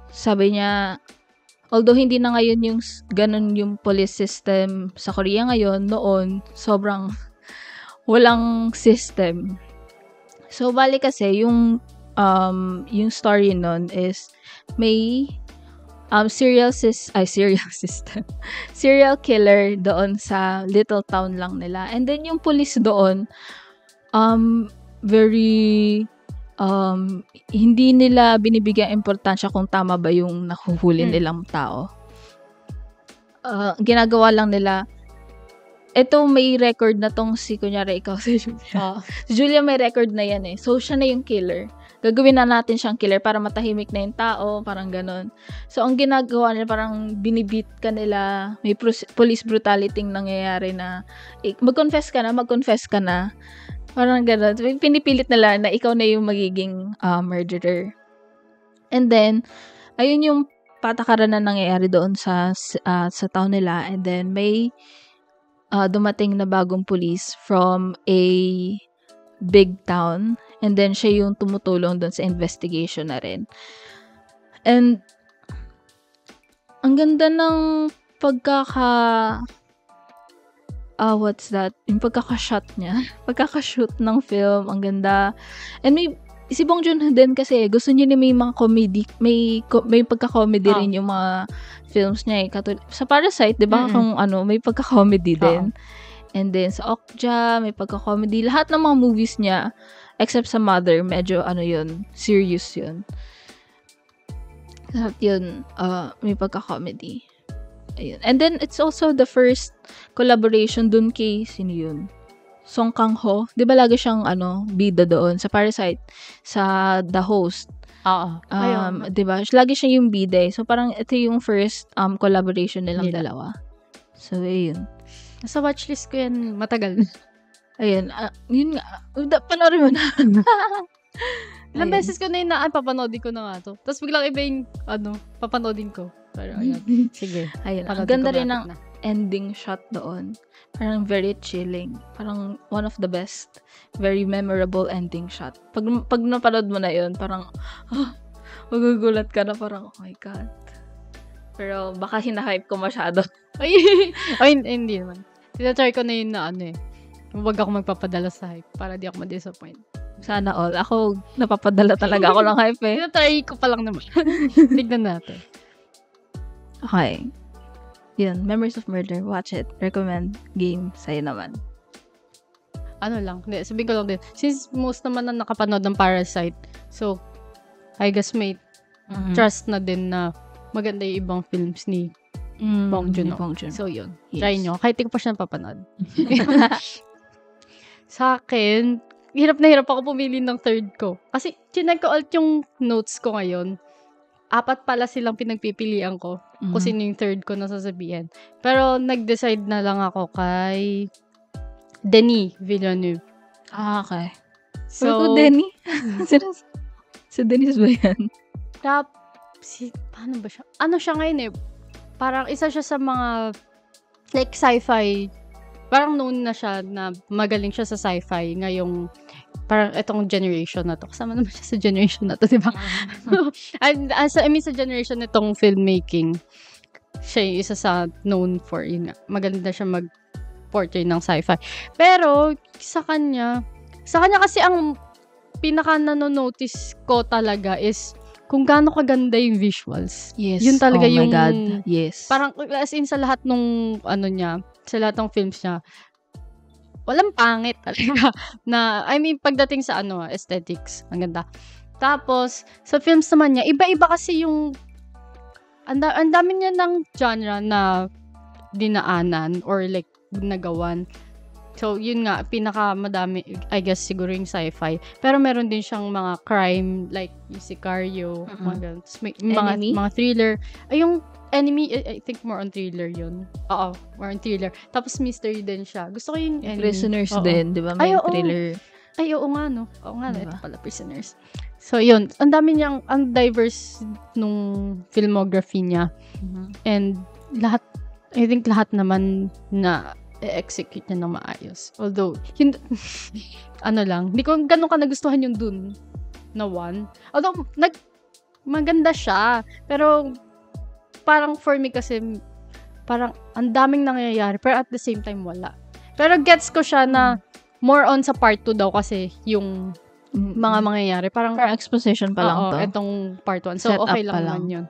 Sabi niya, although hindi na ngayon yung ganun yung police system sa Korea ngayon, noon, sobrang walang system. So, bali kasi, yung story nun is, may serial killer doon sa little town lang nila. And then, yung police doon, very, hindi nila binibigyan importansya kung tama ba yung nahuhuli nilang tao. Ginagawa lang nila, ito may record na tong kunyari ikaw si Julia. Si Julia may record na yan eh. So, siya na yung killer. Gagawin na natin siyang killer para matahimik na yung tao, parang ganon. So, ang ginagawa nila, parang binibit ka nila, may police brutality nangyayari na, mag-confess ka na. Parang ganon. Pinipilit nila na ikaw na yung magiging murderer. And then, ayun yung patakaran na nangyayari doon sa town nila. And then, may dumating na bagong police from a big town, and then siya yung tumutulong doon sa investigation na rin. And ang ganda ng what's that? Yung pagkaka-shot niya. Pagkaka-shoot ng film, ang ganda. And si Bong Joon-ho din kasi gusto niya may mga comedy, may pagka-comedy rin yung mga films niya eh. Sa Parasite, 'di ba? Kung may pagka-comedy din. And then sa Okja, may pagka-comedy. Lahat ng mga movies niya except sa Mother, medyo yun, serious yun. Lahat yun, may pagka-comedy. Ayun. And then it's also the first collaboration dun kay sino yun? Song Kang-ho. 'Di ba lagi siyang bida doon sa Parasite, sa The Host. Oo. 'Di ba? Lagi siya yung bida. So parang ito yung first collaboration nilang dalawa. So ayun. Nasa watchlist ko yan matagal. Ayun, yun nga. Panoorin mo na. Ilang beses ko na yun papanoodin ko na nga to. Tapos biglang iba yung papanoodin ko. Pero ayun. Sige. Ayun. Ang ganda rin ng ending shot doon. Parang very chilling. Parang one of the best, very memorable ending shot. Pag napanood mo na yun, parang, magugulat ka na parang, oh my God. Pero baka hinahype ko masyado. Ay, hindi naman. Tinatry ko na yun na huwag ako magpapadala sa hype para di ako ma-disappoint. Sana all. Ako, napapadala talaga ako ng hype eh. Tinatry ko pa lang naman. Tignan natin. Okay. Yun, Memories of Murder. Watch it. Recommend. Game. Sa'yo naman. Sabihin ko lang din. Since most naman na nakapanood ng Parasite, so, I guess may trust na din na maganda yung ibang films ni Bong Joon-ho. Bong Joon-ho. So, yun. Yes. Try nyo. Kahit di ko pa siya napapanood. Sa akin, hirap na hirap ako pumili ng third ko. Kasi, chinek ko alt yung notes ko ngayon. 4 pala silang pinagpipilian ko. Kung sino yung third ko na sasabihin. Pero, nag-decide na lang ako kay Denis Villeneuve. Okay. So, Denny? Si Dennis ba yan? paano ba siya? Ano siya ngayon eh? Parang isa siya sa mga like sci-fi. Parang known na siya na magaling siya sa sci-fi ngayong parang itong generation na to. Kasama naman siya sa generation na to, di ba? I mean, sa generation nitong filmmaking, siya yung isa sa known for, yun nga. Magaling na siya mag-portray ng sci-fi. Pero, sa kanya kasi ang pinaka-nanonotice ko talaga is kung gaano kaganda yung visuals. Yes. Yun talaga oh yung... my God. Yes. Parang, as in, sa lahat nung, sa lahat ng films niya, walang pangit talaga. Na, I mean, pagdating sa, aesthetics, ang ganda. Tapos, sa films naman niya, iba-iba kasi yung, ang dami niya ng genre na dinaanan or like, nagawan. So, yun nga, pinaka-madami, I guess, siguro yung sci-fi. Pero meron din siyang mga crime, like yung Sicario, mga thriller. Ay, yung Enemy, I think more on thriller yun. Oo, more on thriller. Tapos mystery din siya. Gusto ko yung Enemy. Prisoners din, di ba? May thriller. Ay, oo nga, no? Oo nga, diba? ito pala, Prisoners. So, yun. Ang dami niyang, ang diverse nung filmography niya. And, I think lahat naman na execute niya ng maayos. Although, hindi ko ganun ka nagustuhan yung Dune na one. Although, maganda siya. Pero, parang for me kasi, parang ang daming nangyayari. Pero at the same time, wala. Pero gets ko siya na more on sa part 2 daw kasi yung mga mangyayari. Parang exposition pa lang to. Itong part 1. So, Set okay up pa lang lang. naman yun.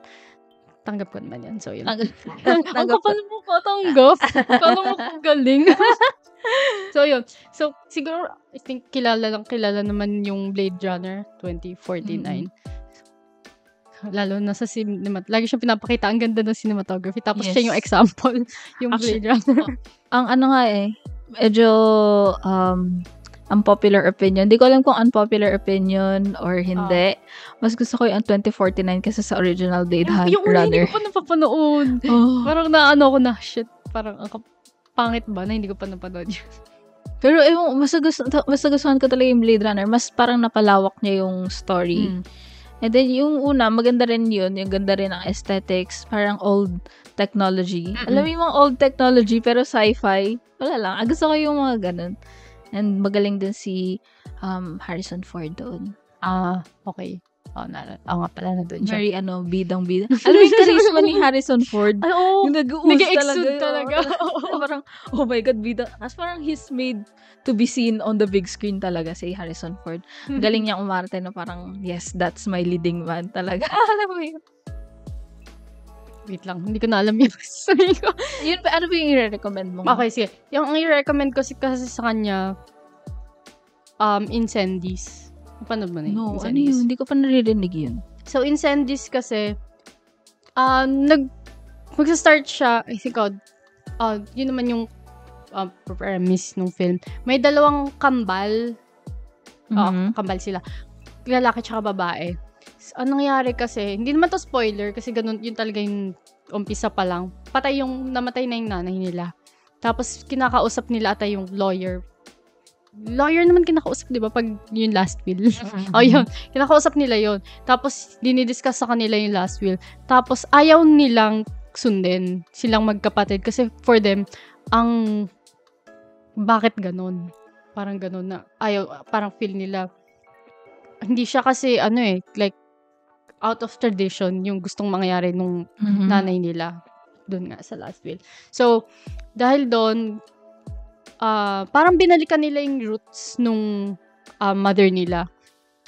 Tanggap ko naman yan. So, yun. Tanggap Ang kapal mo ko, tanggap. Kala mo kung galing. So, yun. So, siguro, I think, kilala naman yung Blade Runner 2049. Lalo na sa lagi siyang pinapakita, ang ganda ng cinematography. Tapos, siya yung example, yung Blade Runner. Ang medyo, unpopular opinion. Hindi ko alam kung unpopular opinion or hindi. Mas gusto ko yung 2049 kasi sa original Blade Runner. Yung una, hindi ko pa napapanood. Parang ko na, shit, parang ang pangit ba na hindi ko pa napanood yun. Pero mas nagustuhan ko talaga yung Blade Runner. Mas parang napalawak niya yung story. And then yung una, maganda rin yun. Yung ganda rin ang aesthetics. Parang old technology. Alam mo yung mga old technology pero sci-fi. Wala lang. Gusto ko yung mga ganun. And magaling din si Harrison Ford doon. Okay. Oo nga pala na doon siya. Very, bidang-bida. Alam mo yung charisma ni Harrison Ford? Ay, oo. Yung Nag-exude talaga. Parang, oh my God, bida. As parang he's made to be seen on the big screen talaga, si Harrison Ford. Galing niya umarte na parang, yes, that's my leading man talaga. Alam mo yun? Wait lang, hindi ko na alam yung sabi ko. Yun, ano ba yung i-recommend mo? Okay, sige. Yung i-recommend ko kasi sa kanya, Incendies. Paano ba na yun? No, ano yun? Hindi ko pa naririnig yun. So, Incendies kasi, magsa-start siya, I think, yun naman yung premise ng film. May 2 kambal. Kambal sila. Lalaki tsaka babae. Anong nangyari kasi, hindi naman to spoiler kasi ganun, yun talaga yung umpisa pa lang. Namatay na yung nanay nila. Tapos, kinakausap nila ata yung lawyer. Lawyer naman kinakausap, di ba? Pag yung last will. Yun. Kinakausap nila yun. Tapos, dinidiscuss sa kanila yung last will. Tapos, ayaw nilang sundin silang magkapatid. Kasi for them, bakit ganun? Parang ganun na, parang feel nila. Hindi siya kasi, like, out of tradition, yung gustong mangyari nung nanay nila. Doon nga sa last will. So, dahil doon, parang binalikan nila yung roots nung mother nila.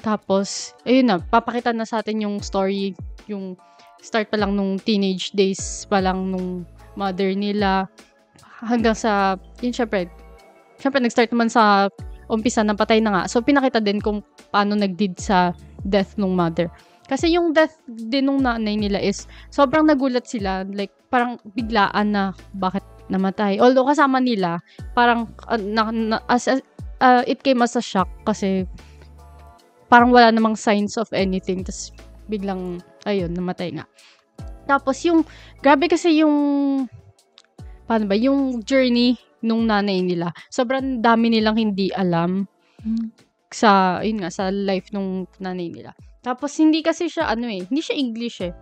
Tapos, ayun na, papakita na sa atin yung story, yung start pa lang nung teenage days pa lang nung mother nila. Hanggang sa, yun syempre, nag-start naman sa umpisa ng patay na nga. So, pinakita din kung paano nag-deed sa death nung mother. Kasi yung death din nung nanay nila is sobrang nagulat sila. Like, parang biglaan na bakit namatay. Although kasama nila, parang it came as a shock kasi parang wala namang signs of anything. Tapos biglang, ayun, namatay nga. Tapos grabe kasi paano ba, yung journey nung nanay nila. Sobrang dami nilang hindi alam sa life nung nanay nila. Tapos hindi kasi siya, hindi siya English eh.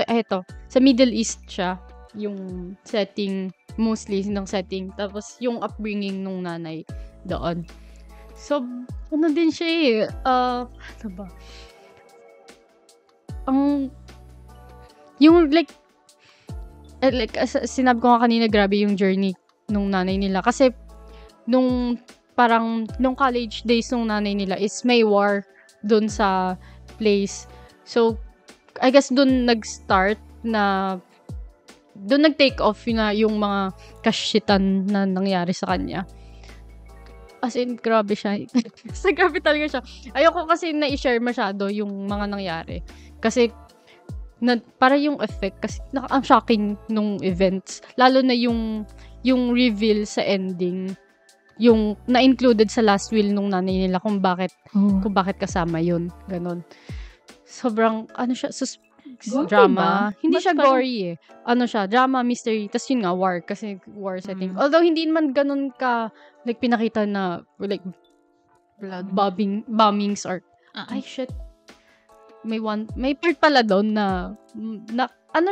Eto, sa Middle East siya, yung setting, mostly ng setting. Tapos yung upbringing nung nanay doon. So, din siya eh, ano ba? Sinabi ko nga kanina, grabe yung journey nung nanay nila. Kasi, nung college days nung nanay nila is may war dun sa place. So, I guess dun nag-start na, dun nag-take off yung mga kashitan na nangyari sa kanya. As in, grabe siya. Grabe talaga siya. Ayoko kasi na-share masyado yung mga nangyari. Kasi, para yung effect, kasi ang shocking nung events. Lalo na yung reveal sa ending, yung na-included sa last will nung nanay nila kung bakit kasama yun. Ganon. Sobrang, siya, drama. Ba? Hindi siya gory eh. Siya, drama, mystery. Tapos yun nga, war. Kasi war setting. Although, hindi man ganun ka, like, pinakita na, like, blood bombings or, ay, shit. May part pala doon na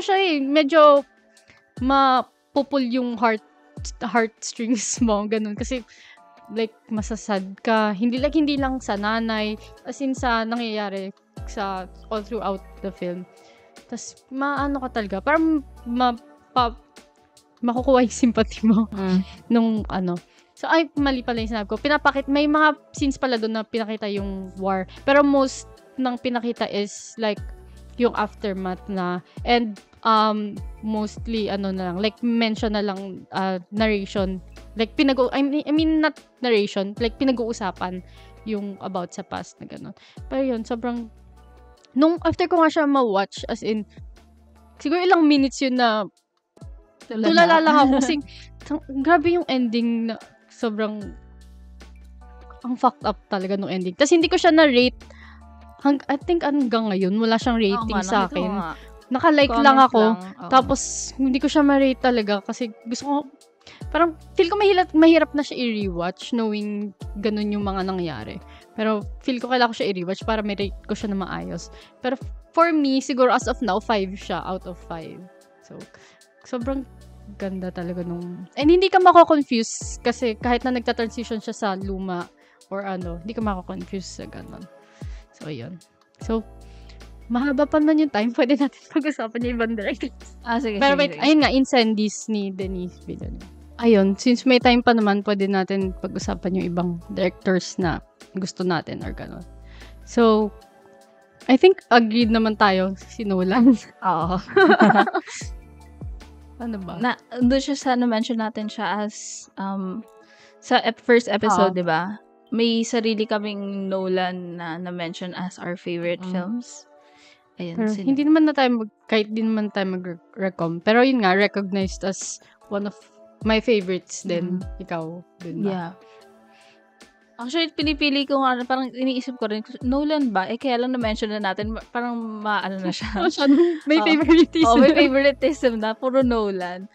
siya eh, medyo mapupul yung heartstrings mo, ganun. Kasi, like, masasad ka. Hindi lang sa nanay, as in sa nangyayari sa all throughout the film. Tapos, ka talaga. Parang, makukuha yung sympathy mo. Nung, So, mali pala yung sinabi ko. May mga scenes pala doon na pinakita yung war. Pero most ng pinakita is, like, yung aftermath na. And, mostly, na lang, like, mention na lang, narration. Like, not narration, like, pinag-uusapan yung about sa past na gano'n. Pero yun, sobrang, after ko nga siya ma-watch, as in, siguro ilang minutes yun na, tulala lang ako kasi, grabe yung ending na, sobrang, ang fucked up talaga nung ending. Tapos hindi ko siya na-rate, I think hanggang ngayon, wala siyang rating sa akin. Naka-like lang ako. Tapos, hindi ko siya ma-rate talaga kasi gusto ko, parang, feel ko mahirap na siya i-rewatch knowing ganun yung mga nangyari. Pero, feel ko kailangan ko siya i-rewatch para may rate ko siya na maayos. Pero, for me, siguro as of now, 5 siya out of 5. So, sobrang ganda talaga nung, and hindi ka mako-confuse kasi kahit na nagta-transition siya sa luma or hindi ka mako-confuse sa ganun. So, ayun. So, mahaba pa man yung time. Pwede natin pag-usapan yung ibang directors. Sige. Pero wait, ayun nga, Incendies ni Denis Villeneuve. Ayun, since may time pa naman, pwede natin pag-usapan yung ibang directors na gusto natin or gano'n. So, I think agreed naman tayo si Nolan. Oo. Ano ba? Doon siya na-mention natin siya as, sa first episode, di ba? May sarili kaming Nolan na na-mention as our favorite films. Ayun. Pero hindi naman na tayo kahit din naman tayo mag-recom. Pero yun nga, recognized as one of my favorites din. Ikaw din ba? Yeah. Actually, pinipili ko nga, parang iniisip ko rin, Nolan ba? Kaya lang na-mention na natin, parang maano na siya. May favoritism. May favoritism na, puro Nolan.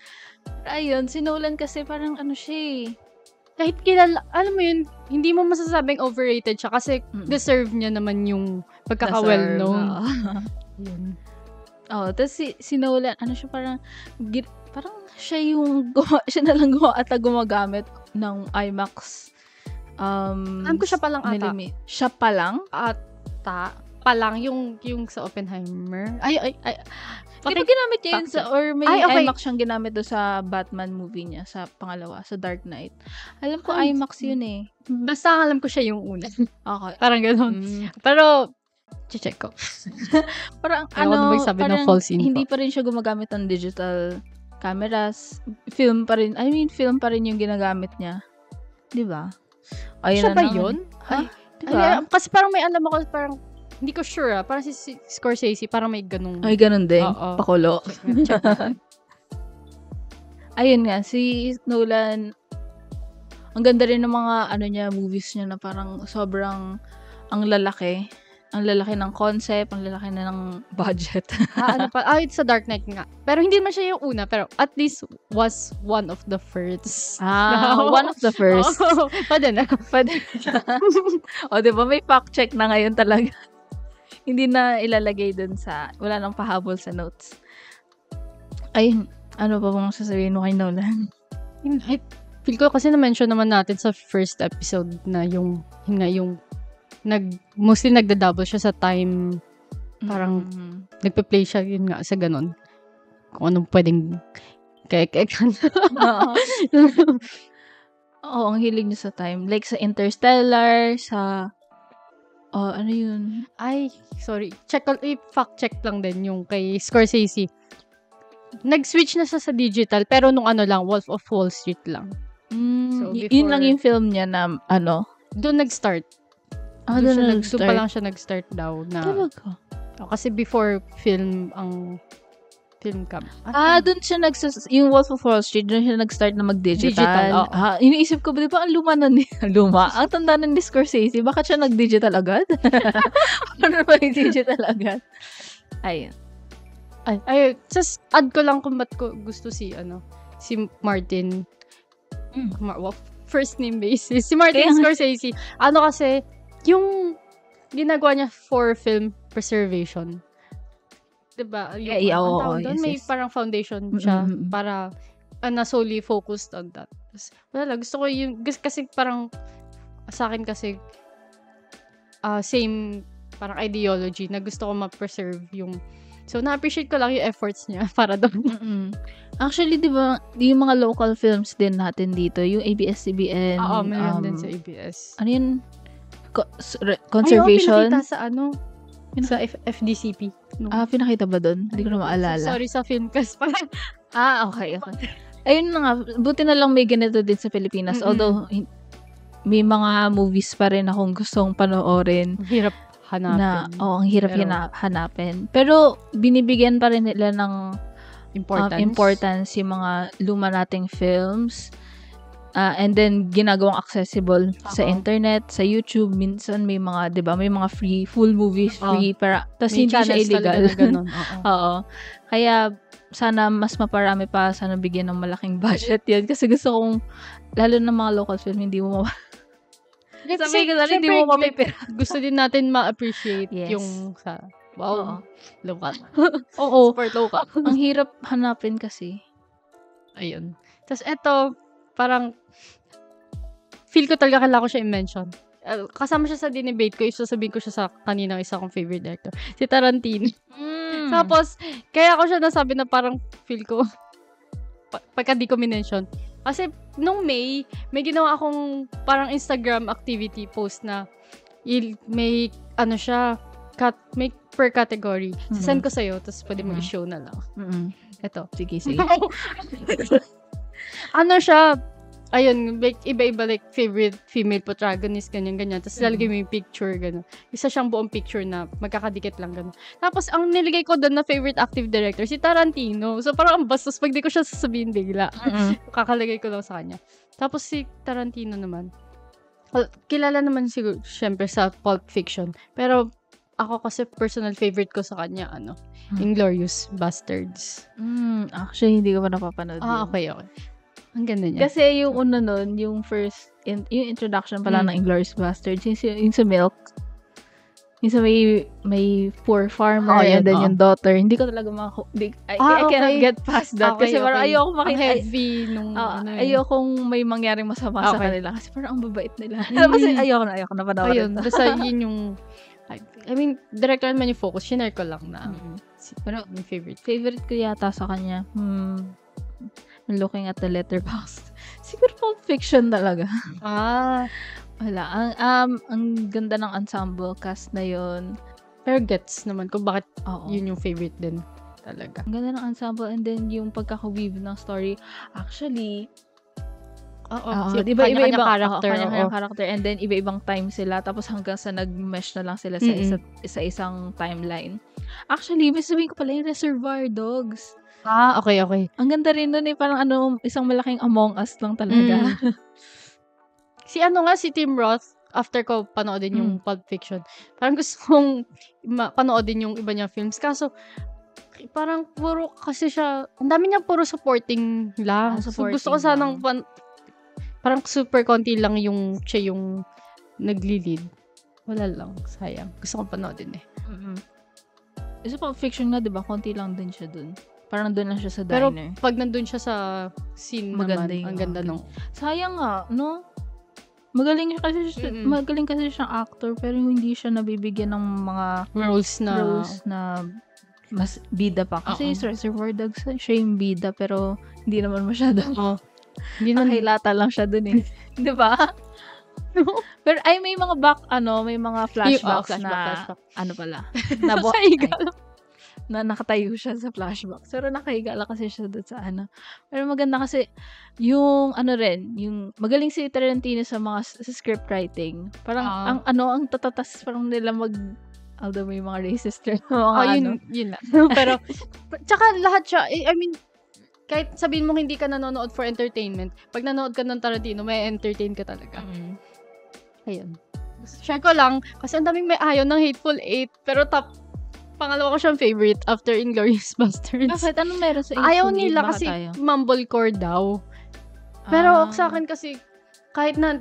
Pero ayun, si Nolan kasi parang siya kahit kilala, alam mo yun, hindi mo masasabing overrated siya kasi deserve niya naman yung pagkaka-well-known. Yun. Tapos si Nolan, siya parang siya siya na lang gumagamit ng IMAX. Alam ko siya palang ata. Siya palang? Palang yung sa Oppenheimer. Di ba ginamit niya yun or may IMAX siyang ginamit doon sa Batman movie niya, sa pangalawa, sa Dark Knight. Alam ko IMAX yun eh. Basta alam ko siya yung una. Okay. Parang gano'n. Pero, check ko. Parang ng false info. Hindi pa rin siya gumagamit ng digital cameras. Film pa rin yung ginagamit niya. Di ba? Siya ba yun? Di Diba? Kasi parang may alam ako, parang, hindi ko sure parang si Scorsese, parang may ganung, Ay, ganun din. Oo. Pakulo. check natin. Ayun nga, si Nolan, ang ganda rin ng mga niya, movies niya na parang sobrang ang lalaki. Ang lalaki ng concept, ang lalaki na ng budget. It's a Dark Knight nga. Pero hindi naman siya yung una, pero at least was one of the first. One of the first. Oh, pwede na. Pwede na. O, diba? May fact check na ngayon talaga. Hindi na ilalagay dun sa, wala nang pahabol sa notes. Ayun, ano pa bang sasabihin mo kay Nolan? I feel ko kasi na-mention naman natin sa first episode na yung mostly nagda-double siya sa time, parang nagpe-play siya, yun nga, sa ganun. Kung anong pwedeng kaya-kaya. Oo, ang hilig niya sa time. Like sa Interstellar, sa ano yun? Ay, sorry. Fact check lang din yung kay Scorsese. Nag-switch na siya sa digital, pero nung Wolf of Wall Street lang. So, yun lang yung film niya na, doon nag-start. Doon pa lang siya nag-start daw na. Talaga? Kasi before film cam. Doon siya yung Wolf of Wall Street, doon siya nag-start na mag-digital. Digital, iniisip ko, di ba, ang luma na luma? Ang tanda na ni Scorsese, bakit siya nag-digital agad? Ano ba yung digital agad? Ayun. Just add ko lang kung ba't ko gusto si Martin. First name basis. Si Martin Scorsese. Kasi, yung ginagawa niya for film preservation. Diba? May parang foundation siya para na solely focused on that. Gusto ko yung, kasi parang sa akin kasi same parang ideology na gusto ko ma-preserve yung, so na-appreciate ko lang yung efforts niya para doon. Actually, di ba, yung mga local films din natin dito, yung ABS-CBN. Oo, meron din sa ABS. Ano yun? Conservation? Pinakita sa sa FDCP. Pinakita ba doon? Hindi ko na maalala. Sorry sa Filmcast pa. Okay. Ayun na nga, buti na lang may ganito din sa Pilipinas. Although, may mga movies pa rin akong gustong panoorin. Hirap hanapin. Ang hirap hanapin. Pero, binibigyan pa rin nila ng importance yung mga luma nating films. And then, ginagawang accessible sa internet, sa YouTube. Minsan may mga, di ba, may mga free, full movies, free, tapos hindi siya illegal. Oo. Kaya, sana mas maparami pa, sana bigyan ng malaking budget yan. Kasi gusto kong, lalo na mga local film, hindi mo hindi mo mapipira. Gusto din natin ma-appreciate yung sa, local. Oo. Support local. Ang hirap hanapin kasi. Ayun. Tapos eto, parang feel ko talaga kailangan ko siya i-mention. Kasama siya sa dinebate ko, isasabihin ko siya sa kaninang isa kong favorite director, si Tarantino. Tapos, kaya ko siya nasabi na parang feel ko, pagka di ko minention. Kasi, nung May ginawa akong parang Instagram activity post na may may per category. Sasend ko sa'yo, tapos pwede mo i-show na lang. Ito. Sige. Siya, ayun, iba-iba, like, favorite female protagonist, ganyan. Tapos, lalagay mo yung picture, gano'n. Isa siyang buong picture na magkakadikit lang, gano'n. Tapos, ang niligay ko doon na favorite active director, si Tarantino. So, parang ang bastos, pag di ko siya sasabihin bigla. Kakalagay ko lang sa kanya. Tapos, si Tarantino naman, kilala naman siguro, syempre, sa Pulp Fiction. Pero, ako kasi personal favorite ko sa kanya, Inglourious Basterds. Actually, hindi ko pa napapanood yun. Okay. Ang ganda niya. Kasi yung una nun, yung first, yung introduction pala ng Inglourious Basterds, yung sa Milk, yung sa may poor farmer, and then yung daughter, hindi ko talaga I cannot get past that. Kasi parang ayoko makita. Ang heavy nung ayokong may mangyaring masama sa kanila. Kasi parang ang babait nila. Kasi ayoko na panoorin. Ayun, basta yun yung, I mean, director naman yung focus. Shinare ko lang na. Pero, yung favorite ko yata sa kanya, looking at the letterbox. Siguro Pulp Fiction talaga. Wala. Ang ganda ng ensemble cast na yun. Pero gets naman kung bakit yun yung favorite din talaga. Ang ganda ng ensemble, and then yung pagkaka-weave ng story. Actually, Oo, Oo, di ba iba-ibang kanya-kanyang character and then iba-ibang time sila tapos hanggang sa nag-mesh na lang sila sa isang timeline. Actually, may sabihin ko pala yung Reservoir Dogs. Okay. Ang ganda rin nun parang isang malaking Among Us lang talaga. Si Tim Roth, after ko panoodin yung Pulp Fiction, parang gusto kong panoodin yung iba niyang films. Kaso, parang puro kasi siya, ang dami niya puro supporting lang. So, gusto ko sanang parang super konti lang siya yung nagli-lead. Wala lang, sayang. Gusto kong panoodin eh. Isa Pulp Fiction nga, di ba? Konti lang din siya dun. Parang doon lang siya sa Pero diner. pag nandun siya sa scene Maganda naman, ang ganda nung. Sayang nga, no? Magaling kasi siyang actor pero hindi siya nabibigyan ng mga roles na mas bida pa. Kasi sa Reservoir Dogs, siya yung bida pero hindi naman masyado. Hindi naman hilata lang siya dun eh. Di ba? Pero may mga may mga flashbacks na ano pala. Na nakatayo siya sa flashback. Pero nakahiga lang kasi siya doon sa Pero maganda kasi yung yung magaling si Tarantino sa script writing. Parang ang tatatas parang nila although may mga racist rin. Yun lang. Pero tsaka lahat siya, I mean, kahit sabihin mo hindi ka nanonood for entertainment, pag nanood ka ng Tarantino, may entertain ka talaga. Ayun. Share ko lang, kasi ang daming may ayaw ng Hateful Eight, pero pangalawa ko siyang favorite after Inglourious Basterds. Bakit? Anong meron sa ayaw nila kasi mumblecore daw. Pero sa akin kasi, kahit na,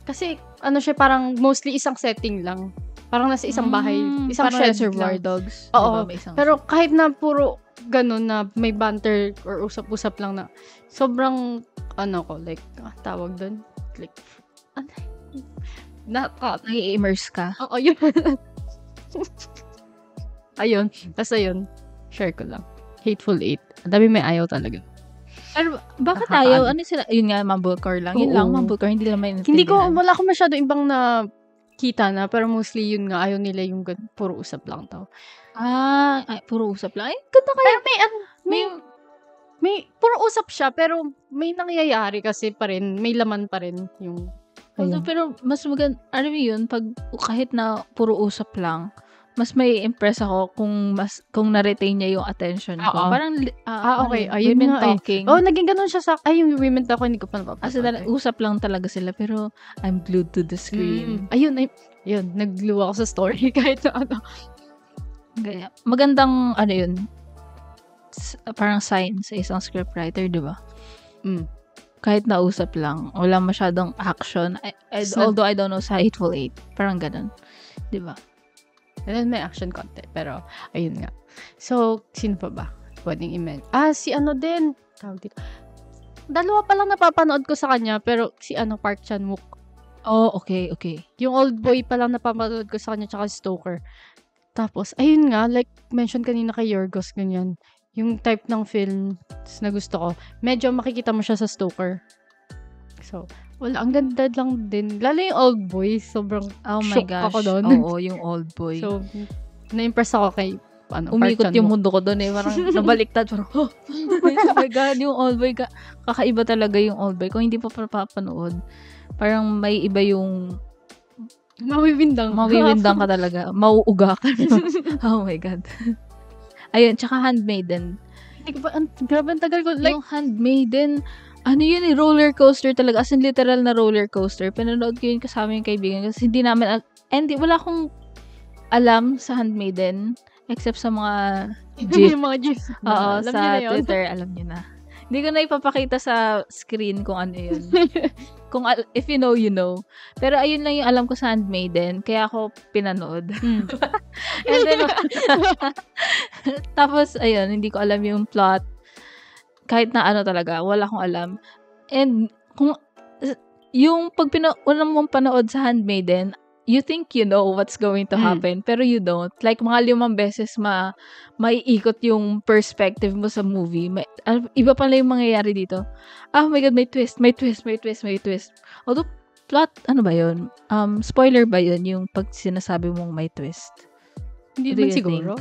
kasi siya parang mostly isang setting lang. Parang nasa isang bahay, isang parang shed Reservoir lang. Dogs. Oo. Diba, pero kahit na puro ganun na may banter or usap-usap lang na, sobrang, tawag doon, like, nai-immerse ka. Oo, yun. Ayun. Basta yun. Share ko lang. Hateful Eight. Ang dami may ayaw talaga. Pero bakit ayaw? Ano sila? Yun nga, mumblecore lang. Yun lang, mumblecore. Hindi lang may wala ko masyado ibang na kita na, pero mostly yun nga, ayaw nila yung puro usap lang tao. Puro usap lang? Ganda kaya. Pero may puro usap siya, pero may nangyayari kasi pa rin, may laman pa rin yung pero mas maganda, yun, pag kahit na puro usap lang, mas may impress ako kung na-retain niya yung attention ko. Parang, okay. Ayun women nga talking. Naging ganun siya yung women talking, hindi ko pa napapanood. Usap lang talaga sila, pero I'm glued to the screen. Ayun, nag-glue ako sa story kahit na Kaya, magandang, yun, parang sign sa isang scriptwriter, di ba? Kahit nausap lang, wala masyadong action. Although I don't know sa Hateful Eight, parang ganun. Di ba? And then may action content. Pero, ayun nga. So, sino pa ba? Pwedeng i-men. Si din. Tawag dito. Dalawa pa lang napapanood ko sa kanya, pero si Park Chan-wook. Oh, okay. Yung Old Boy pa lang napapanood ko sa kanya, tsaka Stoker. Tapos, ayun nga, like, mention kanina kay Yorgos, ganyan. Yung type ng film na gusto ko, medyo makikita mo siya sa Stoker. So, wala, ang ganda lang din. Lalo yung Old Boy, sobrang shock ako doon. Oo, yung Old Boy. So, na-impress ako kay umikot yung mundo ko doon parang nabaliktad. Parang, oh my God, yung Old Boy, kakaiba talaga yung Old Boy. Kung hindi pa papanood, parang may iba yung mawiwindang ka talaga. Mauuga ka. Oh my God. Ayun, tsaka Handmaiden. Grabe ang tagal ko. Like, yung Handmaiden, yun roller coaster talaga. As in, literal na roller coaster. Pinanood ko yun kasama yung kaibigan. Kasi hindi namin, wala akong alam sa Handmaiden. Except sa mga GIF. Yung mga GIF. Oo, sa Twitter, alam nyo na. Hindi ko na ipapakita sa screen kung ano yun. If you know, you know. Pero ayun lang yung alam ko sa Handmaiden. Kaya ako pinanood. And then, tapos, ayun, hindi ko alam yung plot. Kahit na talaga, wala akong alam. And, yung pag unang mong panood sa Handmaiden, you think you know what's going to happen, pero you don't. Like, mga 5 beses maiikot yung perspective mo sa movie. Iba pala yung mangyayari dito. Oh my God, may twist. Although, plot, ano ba yun? Spoiler ba yun, yung pag sinasabi mong may twist? Hindi naman siguro.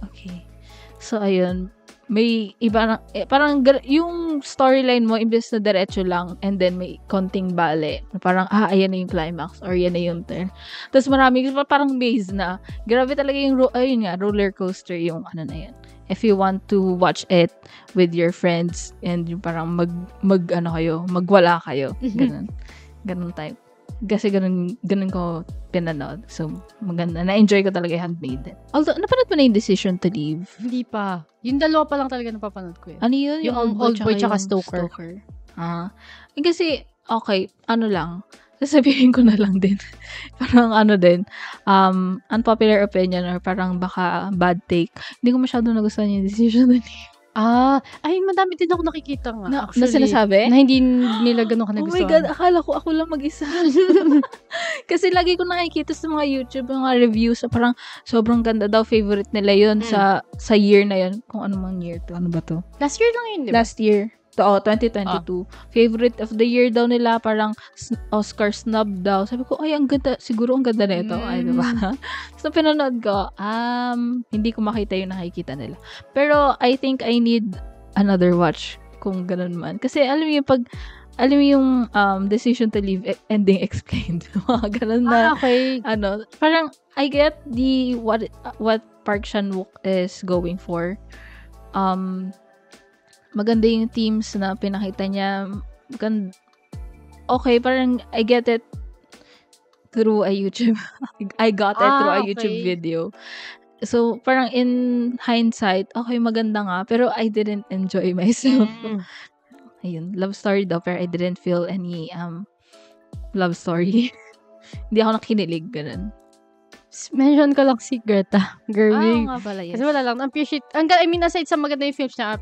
Okay. So, ayun. may iba na, parang yung storyline mo imbes na diretso lang and then may konting bale. Parang, ayan na yung climax or yan na yung turn. Tapos marami, parang maze na. Grabe talaga yung, ayun nga, roller coaster yung ano na yan. If you want to watch it with your friends and yung parang magwala kayo. Ganun type. Kasi ganun ko pinanood. So, maganda. Na-enjoy ko talaga yung Handmaiden. Although, napanood mo na yung Decision to Leave? Hindi pa. Yung dalawa pa lang talaga napapanood ko yun. Ano yun? Yung Old Boy tsaka Stoker. Kasi, okay, ano lang. Sasabihin ko na lang din. Parang din, unpopular opinion or parang baka bad take. Hindi ko masyado nagustuhan yung Decision to Leave. Ay, madami din ako nakikita nga. Na Actually, sinasabi? na hindi nila ganun ka Oh my nagustuhan. God, akala ko ako lang mag-isa. Kasi lagi ko nakikita sa mga YouTube, mga reviews, parang sobrang ganda daw, favorite nila yun sa year na yun. Kung ano mang year to. Ano ba to? Last year lang yun, di ba? Last year. 2022. Favorite of the year daw nila, parang Oscar snub daw. Sabi ko, ay, ang ganda. Siguro ang ganda nito. Ay, diba? So, pinanood ko, hindi ko makita yung nakikita nila. Pero, I think I need another watch kung ganun man. Kasi, alam mo yung Decision to Leave ending explained. Mga ganun na, Okay. Parang, I get what Park Chan-wook is going for. Maganda yung themes na pinakita niya. Okay, parang I get it through a YouTube. I got it through a YouTube video. So, parang in hindsight, okay, maganda nga. Pero I didn't enjoy myself. Ayun, love story daw. Pero I didn't feel any love story. Hindi ako nakinilig. Ganun. Mention ko lang si Greta Gerwig. Nga pala, yes. Kasi wala lang. Appreciate. I mean, aside sa maganda yung films niya,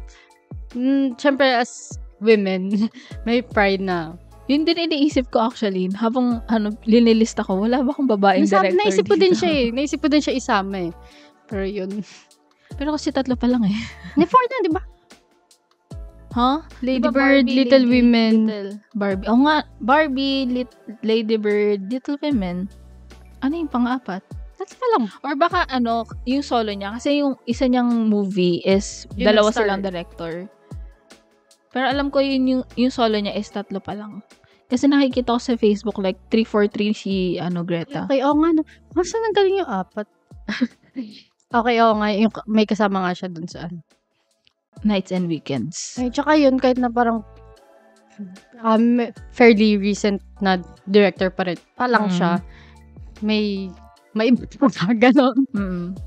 syempre as women, may pride na. Yun din iniisip ko actually. Habang linilista ko, wala ba akong babaeng director Naisip ko dito? din siya eh. Naisip ko din siya isama eh. Pero yun. Pero kasi 3 pa lang eh. May 4 na, di ba? Huh? Lady Diba Bird, Little Women. Barbie. Oo nga, Barbie, Lady Bird, Little Women. Ano yung pang-apat? That's pa lang. Or baka yung solo niya. Kasi yung isa niyang movie is Yung dalawa nag-star. silang director. Pero alam ko yung solo niya is 3 pa lang. Kasi nakikita ko sa Facebook like 343 si Greta. Okay, oo nga. No. Masa nang galing yung 4? Okay, oo nga. Yung, may kasama nga siya dun sa Nights and Weekends. Ay, tsaka yun, kahit na parang fairly recent na director pa rin. Palang siya. May gano'n.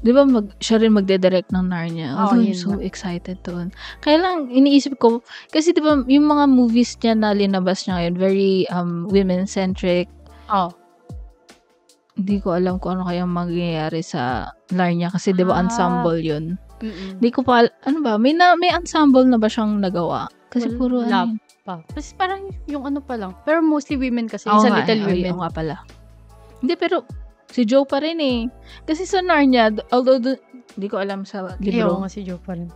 Di ba siya rin magde-direct ng Narnia? I'm so excited doon. Kaya lang, iniisip ko, kasi di ba yung mga movies niya na linabas niya ngayon, very women-centric. Hindi ko alam kung ano kaya mangyayari sa Narnia kasi di ba ensemble yun. Hindi ko pa, may ensemble na ba siyang nagawa? Kasi puro pa. Kasi parang yung pa lang. Pero mostly women kasi. Sa Little Women. Oo nga pala. Hindi, pero si Joe pa rin eh. Kasi sa Narnia, although hindi ko alam sa libro. Oo nga si Joe pa rin.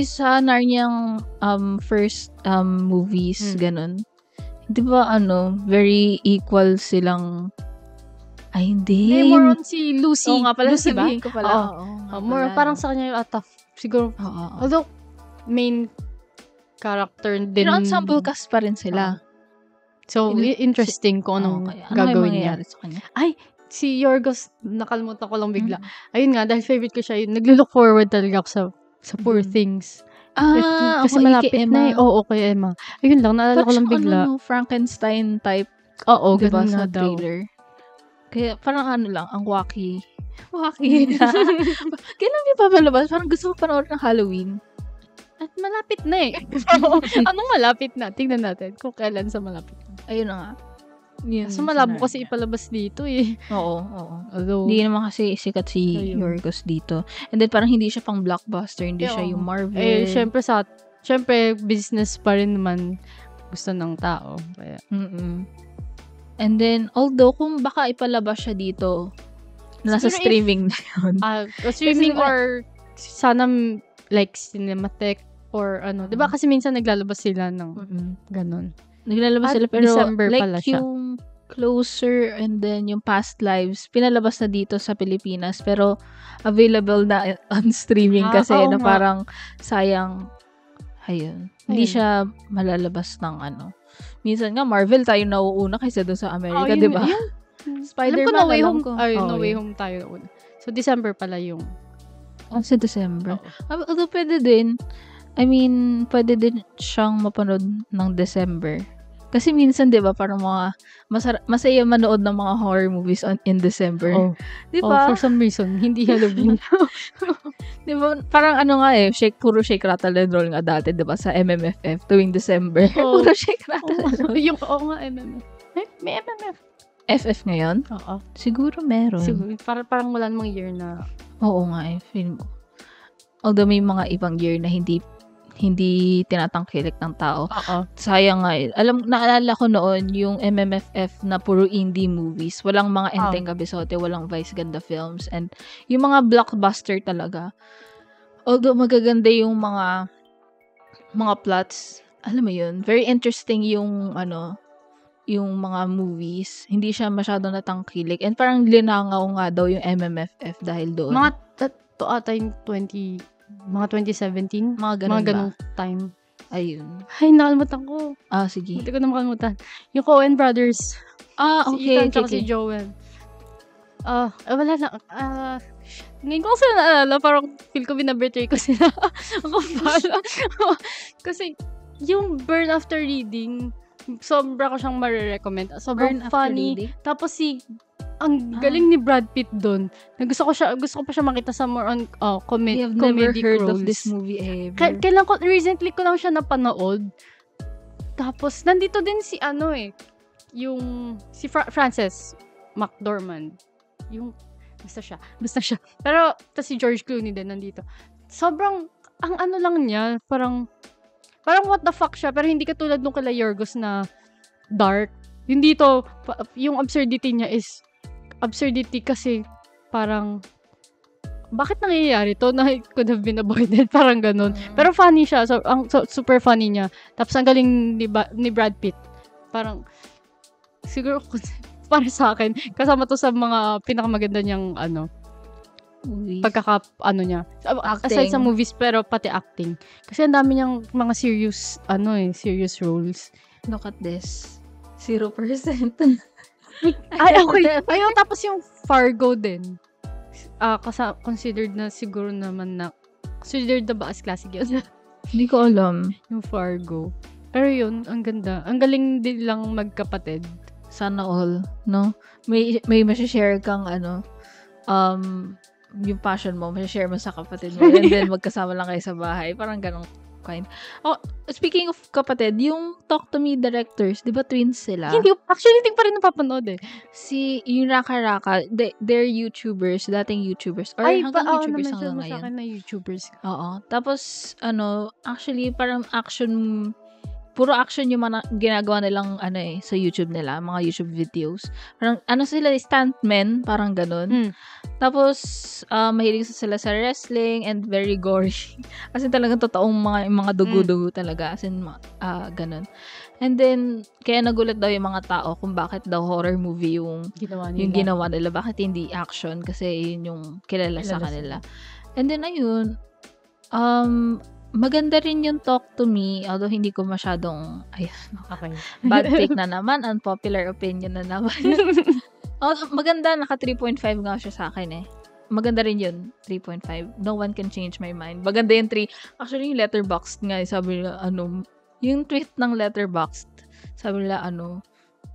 Sa Narniang first movies, ganun. Di ba very equal silang hindi. May more on si Lucy. Oo nga pala, Lucy ba? sabihin ko pala. More, parang sa kanya yung tough. Siguro. Although, main character din. Pero ensemble cast pa rin sila. So, interesting kung anong gagawin niya. Sa kanya? Ay, si Yorgos, nakalimutan ko lang bigla. Ayun nga, dahil favorite ko siya, naglo-look forward talaga ako sa Poor Things. Kasi malapit na eh. Oo, kay Emma. Ayun lang, naalala ko lang bigla. Frankenstein type. Oo, diba, ganun sa nga daw. trailer. Kaya parang lang, ang wacky. Kailan di pa palabas? Parang gusto ko panoorin ng Halloween. At malapit na eh. Anong malapit na? Tingnan natin kung kailan sa malapit na. Ayun na nga. So malabo kasi ipalabas dito eh. Oo. Although, hindi naman kasi sikat si Yorgos dito. And then parang hindi siya pang blockbuster. Hindi siya yung Marvel. Syempre business pa rin naman gusto ng tao. Kaya. And then, although kung baka ipalabas siya dito, nasa streaming na yun. Streaming or sana like Cinematheque or diba kasi minsan naglalabas sila ng ganun. Naglalabas sila pero December like pala siya. yung Closer and then yung Past Lives, pinalabas na dito sa Pilipinas pero available na on streaming kasi oo na nga. parang sayang, ayun. Hindi Ayun. siya malalabas ng ano. Minsan nga Marvel tayo nauuna kaysa doon sa Amerika, yun, di ba? yun. Spider-Man, alam ko No Way alam Home. ko. Ay, Oo, No Way yun. Home tayo noon. So, December pala yung... Sa December. Oo. Although pwede din. I mean, pwede din siyang mapanood ng December. Kasi minsan, di ba, parang mga masaya manood ng mga horror movies in December. Oh. Di Oh, ba? for some reason, hindi Halloween. Di ba? Parang ano nga puro shake, rattle, and roll nga dati, di ba? Sa MMFF tuwing December. Oh. Puro shake, rattle, and roll. Yung, nga, MMF. May MMF. FF ngayon? Oo. Siguro meron. Siguro, parang wala namang year na... Oo nga feel mo. Although may mga ibang year na hindi tinatangkilik ng tao. Oo. Sayang nga naalala ko noon yung MMFF na puro indie movies. Walang mga Enteng Cabezote, walang Vice Ganda Films, and yung mga blockbuster talaga. Although magaganda yung mga plots, alam mo yun, very interesting yung yung mga movies. Hindi siya masyadong natangkilik. And parang linangaw nga daw yung MMFF dahil doon. Mga to ata yung 2017. Mga Mga ganun ganung ba? time. Ayun. Ay, nakalimutan ko. Sige. Hindi ko na makalimutan. Yung Coen Brothers. Si Okay. Ethan tsaka si Joel. Wala na. Ngayon ko sila naalala, parang feel ko binabetray ko sila. Ako pala. Kasi, yung Burn After Reading, sobra ko siyang marirecommend. Sobrang Burn After funny. Reading? Tapos ang galing ni Brad Pitt doon. Gusto ko pa siya makita sa more on I comedy have never heard roles. of this movie ever. Recently ko lang siya napanood. Tapos, nandito din si yung si Frances McDormand. Yung, basta siya. Pero, si George Clooney din nandito. Sobrang, ang lang niya, parang what the fuck siya, pero hindi katulad nung kala Yorgos na dark. Yung dito, yung absurdity niya is, absurdity kasi parang, bakit nangyayari to? Na it could have been avoided. Parang ganun. Pero funny siya. Super funny niya. Tapos ang galing ni Brad Pitt. Parang, siguro, para sa akin, kasama to sa mga pinakamaganda niyang, Movies. niya. Acting. Aside sa movies, pero pati acting. Kasi ang dami niyang mga serious, serious roles. Look at this. 0%. Ay, okay. Ayun, tapos yung Fargo din. Considered na siguro naman na, considered na ba as classic yun? Hindi ko alam. Yung Fargo. Pero yun, ang ganda. Ang galing din lang magkapatid. Sana all, no? May share kang yung passion mo, share mo sa kapatid mo, and then magkasama lang kayo sa bahay. Parang ganong kind. Speaking of kapatid, yung Talk to Me directors, di ba twins sila? Hindi pa rin napapanood eh. Yung Raka, they're YouTubers, dating YouTubers. Or hanggang YouTubers hanggang na-mention mo ngayon. sa akin na YouTubers. Oo. Tapos, actually, parang puro action yung mga ginagawa nilang, sa YouTube nila, mga YouTube videos. Parang, sila, stuntmen, parang ganun. Tapos, mahilig sila sa wrestling and very gory. As in, talagang totoong mga dugo-dugo talaga. As in, ganun. And then, kaya nagulat daw yung mga tao kung bakit daw horror movie yung ginawa nila. Bakit hindi action? Kasi yun yung kilala sa kanila. And then, ayun, maganda rin yung Talk to Me, although hindi ko masyadong, Okay. bad take na naman, unpopular opinion na naman. Maganda, naka 3.5 nga siya sa akin eh. Maganda rin yun, 3.5. No one can change my mind. Maganda yung 3. Actually, yung Letterboxd nga, sabi nila, yung tweet ng Letterboxd, sabi nila,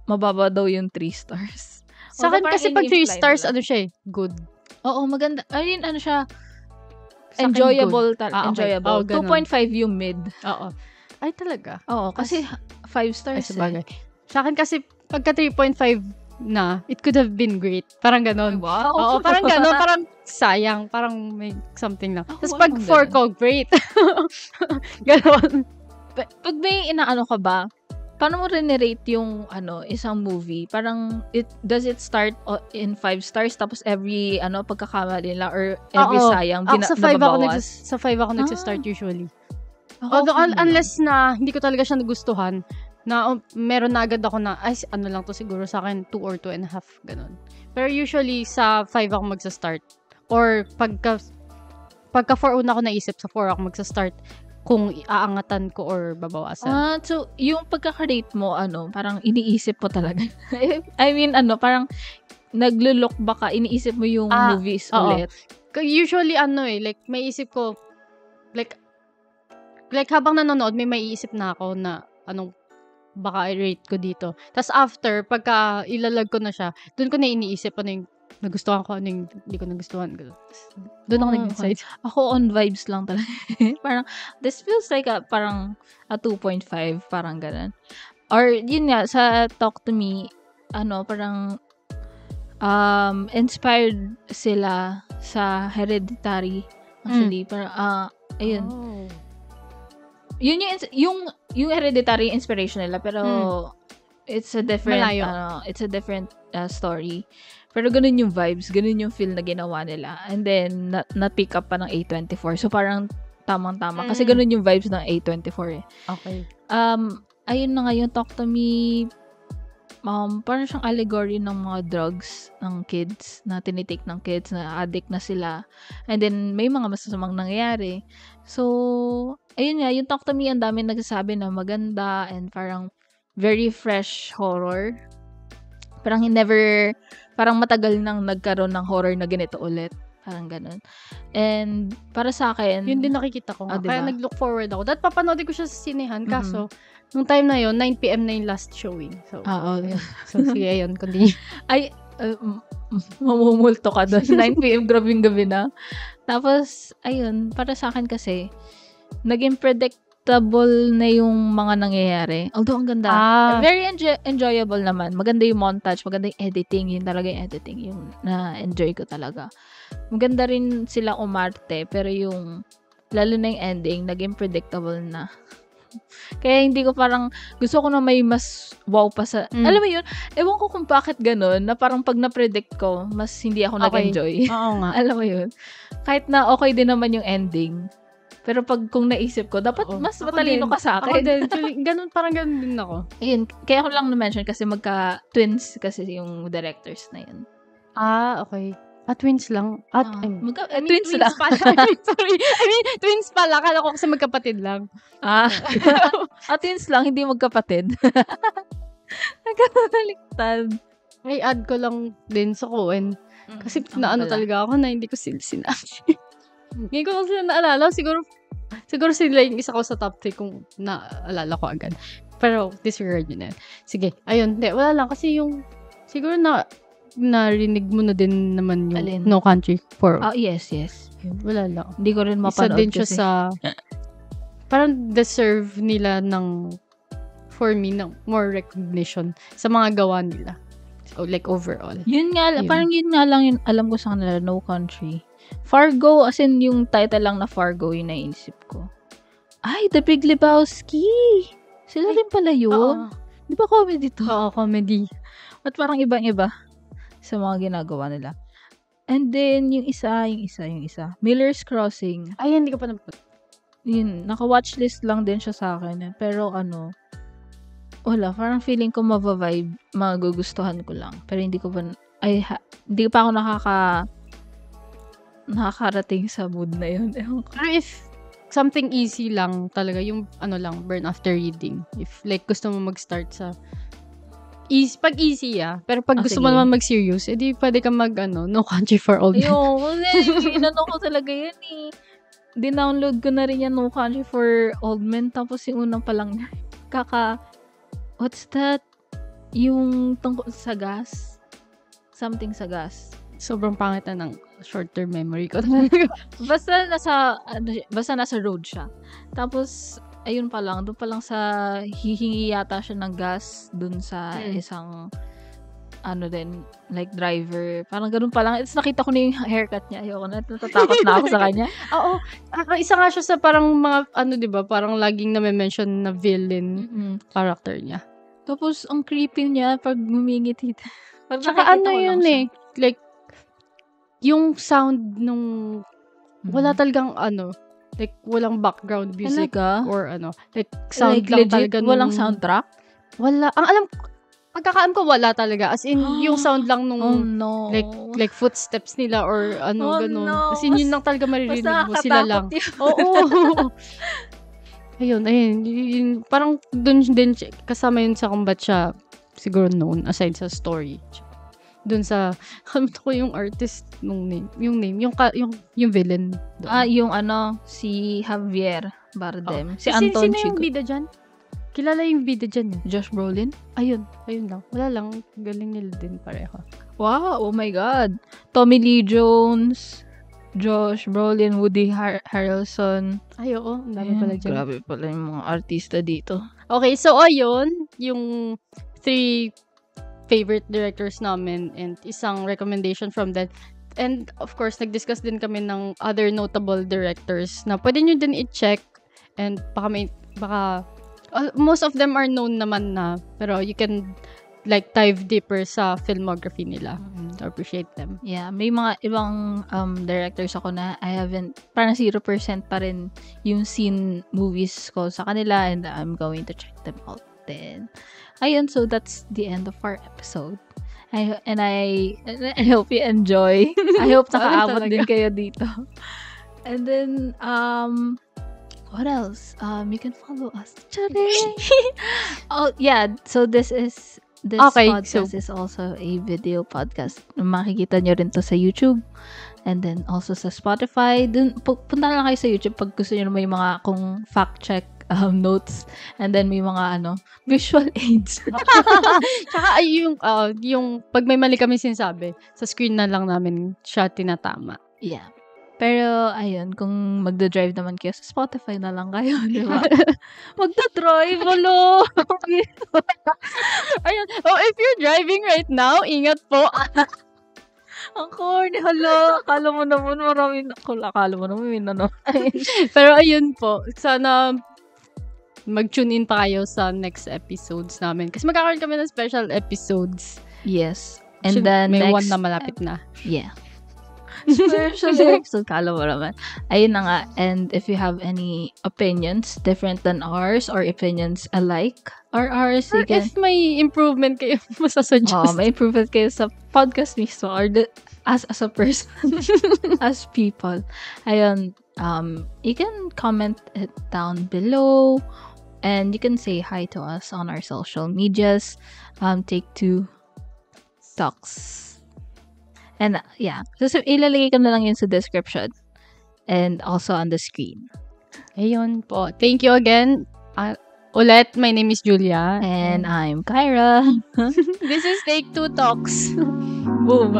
mababa daw yung 3 stars. Sa akin kasi pag 3 stars, siya eh, good. Oo, maganda. Ayun, siya, Sa akin, enjoyable. good. Enjoyable. Ganun. 2.5 yung mid. Oo. Ay, talaga? Oo, kasi 5 stars sabagay. Sa akin kasi, pagka 3.5 na, it could have been great. Parang ganon. Wow. Oo, parang ganon. Parang sayang. Parang may something lang. Tapos pag 4 ko, great. Ganon. Pag may inaano ka ba, paano mo rin-rate yung isang movie? Parang does it start in 5 stars tapos every pagkakamali nila or every sayang sa 5 nababawas? ako nagsistart usually. Ako, Although unless na hindi ko talaga siya nagustuhan, na meron na agad ako na, ay, ano lang to siguro sa akin, 2 or 2.5, ganun. Pero usually, sa 5 ako magsa-start. Or pagka 4 una ako naisip, sa 4 ako magsa-start kung aangatan ko or babawasan. So, yung pagkaka-rate mo, parang iniisip mo talaga. I mean, parang naglo-look baka, iniisip mo yung movies ulit. Usually, like, may isip ko, like habang nanonood, may maiisip na ako na, anong, baka i-rate ko dito. Tapos after, pagka ilalag ko na siya, doon ko na iniisip ano yung nagustuhan ko, ano yung hindi ko nagustuhan. Doon ako nag-decide. Ako on vibes lang talaga. Parang, this feels like parang a 2.5, parang ganun. Or, yun nga, sa Talk to Me, parang, inspired sila sa Hereditary. Actually, parang, ayun. Oh. Yun yung Hereditary inspiration nila, pero it's a different, story. Pero ganun yung vibes, ganun yung feel na ginawa nila. And then, na-pick up pa ng A24. So, parang tamang-tama. Kasi ganun yung vibes ng A24 eh. Okay. Ayun na nga yung Talk to Me, parang siyang allegory ng mga drugs ng kids, na tinitake ng kids, na addict na sila. And then, may mga masasamang nangyayari. So, ayun nga, yung Talk to Me, ang dami nagsasabi na maganda and parang very fresh horror. Parang matagal nang nagkaroon ng horror na ganito ulit. Parang ganun. And, para sa akin, yun din nakikita ko. Diba? Kaya nag-look forward ako. Dahil papanoodin ko siya sa sinehan. Kaso, nung time na yun, 9 p.m. na yung last showing. So, so sige, ayun, continue. Ay, mamumulto ka doon. 9 p.m. grabing gabi na. Tapos, ayun, para sa akin kasi, naging predictable na yung mga nangyayari. Although, ang ganda. Very enjoyable naman. Maganda yung montage, maganda yung editing. Yun talaga yung editing. Yung na-enjoy ko talaga. Maganda rin sila umarte, pero yung, lalo na yung ending, naging predictable na. Kaya hindi ko parang, gusto ko na may mas wow pa sa, alam mo yun, ewan ko kung bakit ganun, na parang pag na-predict ko, mas hindi ako nag-enjoy. Oo nga. Alam mo yun? Kahit na okay din naman yung ending, pero kung naisip ko, dapat mas matalino ka sa akin. Ako din. Parang ganun din ako. Ayun, kaya ko lang na-mention kasi magka-twins kasi yung directors na yun. Okay. Twins lang. Twins lang. Sorry. Twins pala. Akala ko kasi magkapatid lang. Twins lang, hindi magkapatid. Nagkakaliktad. Ay, add ko lang din sa Coen. Kasi talaga ako na hindi ko sinabi. Ngayon ko lang sila naalala. Siguro sila yung isa ko sa top 3 kung naalala ko agad. Pero disregard yun na. Sige. Ayun. Wala lang. Kasi yung siguro narinig mo na din naman yung Alin? No Country for... Yes. Wala lang. Hindi ko rin mapanood isa din siya kasi. Parang deserve nila for me, ng more recognition sa mga gawa nila. So, like, overall. Parang yun nga lang yung alam ko sa kanila, No Country. Fargo, as in yung title lang na Fargo, yung naiisip ko. Ay, The Big Lebowski! Sila rin pala yun. Di ba comedy to? Oo, comedy. At parang ibang-iba sa mga ginagawa nila. And then, yung isa. Miller's Crossing. Ay, hindi ko pa napanood. Yun, naka-watchlist lang din siya sa akin. Pero wala, parang feeling ko mavibe, magugustuhan ko lang. Pero hindi ko pa, hindi pa ako nakakarating sa mood na yun. Pero if something easy lang talaga, yung burn after reading. If like gusto mo mag-start sa pag easy pero pag gusto mo naman mag-serious, edi pwede ka No Country for Old Men. Inano ko talaga yan dinownload ko na rin yan, No Country for Old Men, tapos yung unang pa lang what's that? Yung tungkol sa gas? Something sa gas. Sobrang pangit na ng short-term memory ko. Basta nasa road siya. Tapos, doon pa lang sa hihingi yata siya ng gas doon sa isang like driver. Parang ganun pa lang. It's nakita ko na yung haircut niya. Ayoko na. Natatakot na ako sa kanya. Oo. Isa nga siya sa parang mga, diba, parang laging na-mention na villain character niya. Tapos, ang creepy niya pag humingiti. Tsaka yun like, yung sound nung, wala talagang like, walang background music. Talaga? Or like, sound like, lang legit, talaga. Walang soundtrack? Wala. Pagkakaam ko wala talaga. As in, yung sound lang nung Oh no. like footsteps nila or Oh, ganun. no. As in, yun lang talaga maririnig Basta mo. Sila lang. nakakatakot yun. Oo. ayun. Parang dun din kasama yun sa kung ba't siya siguro known aside sa story. Dun sa, kalimutan ko yung artist nung name. Yung villain. Doon. Yung si Javier Bardem. Si Sino Anton yung Chico. bida dyan? Kilala yung bida dyan eh. Josh Brolin? Ayun lang. Wala lang. Galing nila din pareho. Wow, oh my God. Tommy Lee Jones, Josh Brolin, Woody Harrelson. Ay, oo. Ang dami pala dyan. Grabe pala yung mga artista dito. Okay, so ayun. Yung 3 favorite directors namin and isang recommendation from that. And of course, nag-discuss din kami ng other notable directors na pwede nyo din i-check and baka most of them are known naman na pero you can like dive deeper sa filmography nila to appreciate them. Yeah, may mga ibang directors ako na I haven't, parang 0% pa rin yung seen movies ko sa kanila and I'm going to check them out then. Ayun, so that's the end of our episode. I hope you enjoy. I hope nakaabot din kayo dito. And then, what else? You can follow us. Oh, yeah. So this Okay, podcast is also a video podcast. Makikita nyo rin to sa YouTube. And then also sa Spotify. Dun, punta lang kayo sa YouTube pag gusto nyo may mga kung fact check notes. And then may mga visual aids. Tsaka yung pag may mali kami sinasabi, sa screen na lang namin siya tinatama. Yeah. Pero, ayun, kung magda-drive naman kayo, sa Spotify na lang kayo, di ba? Magda-drive, walo! Ayun. Oh, if you're driving right now, ingat po. Ang corny, hala. Akala mo naman may naman. Pero ayun po, sana mag-tune in pa kayo sa next episodes namin. Kasi magkakaroon kami ng special episodes. Yes. And Actually, then, may next, one na malapit na. Yeah. Special episode, kala mo naman. Ayun na nga. And if you have any opinions different than ours or opinions alike or ours, Or you can... if may improvement kayo, masasuggest. may improvement kayo sa podcast mismo or as a person, as people. Ayun, you can comment it down below and you can say hi to us on our social medias. Take 2 talks. And yeah, so ilalagay ko na lang yun sa description and also on the screen. Ayun po. Thank you again. Ulit, my name is Julia. And I'm Kyra. This is Take 2 Talks. Boom.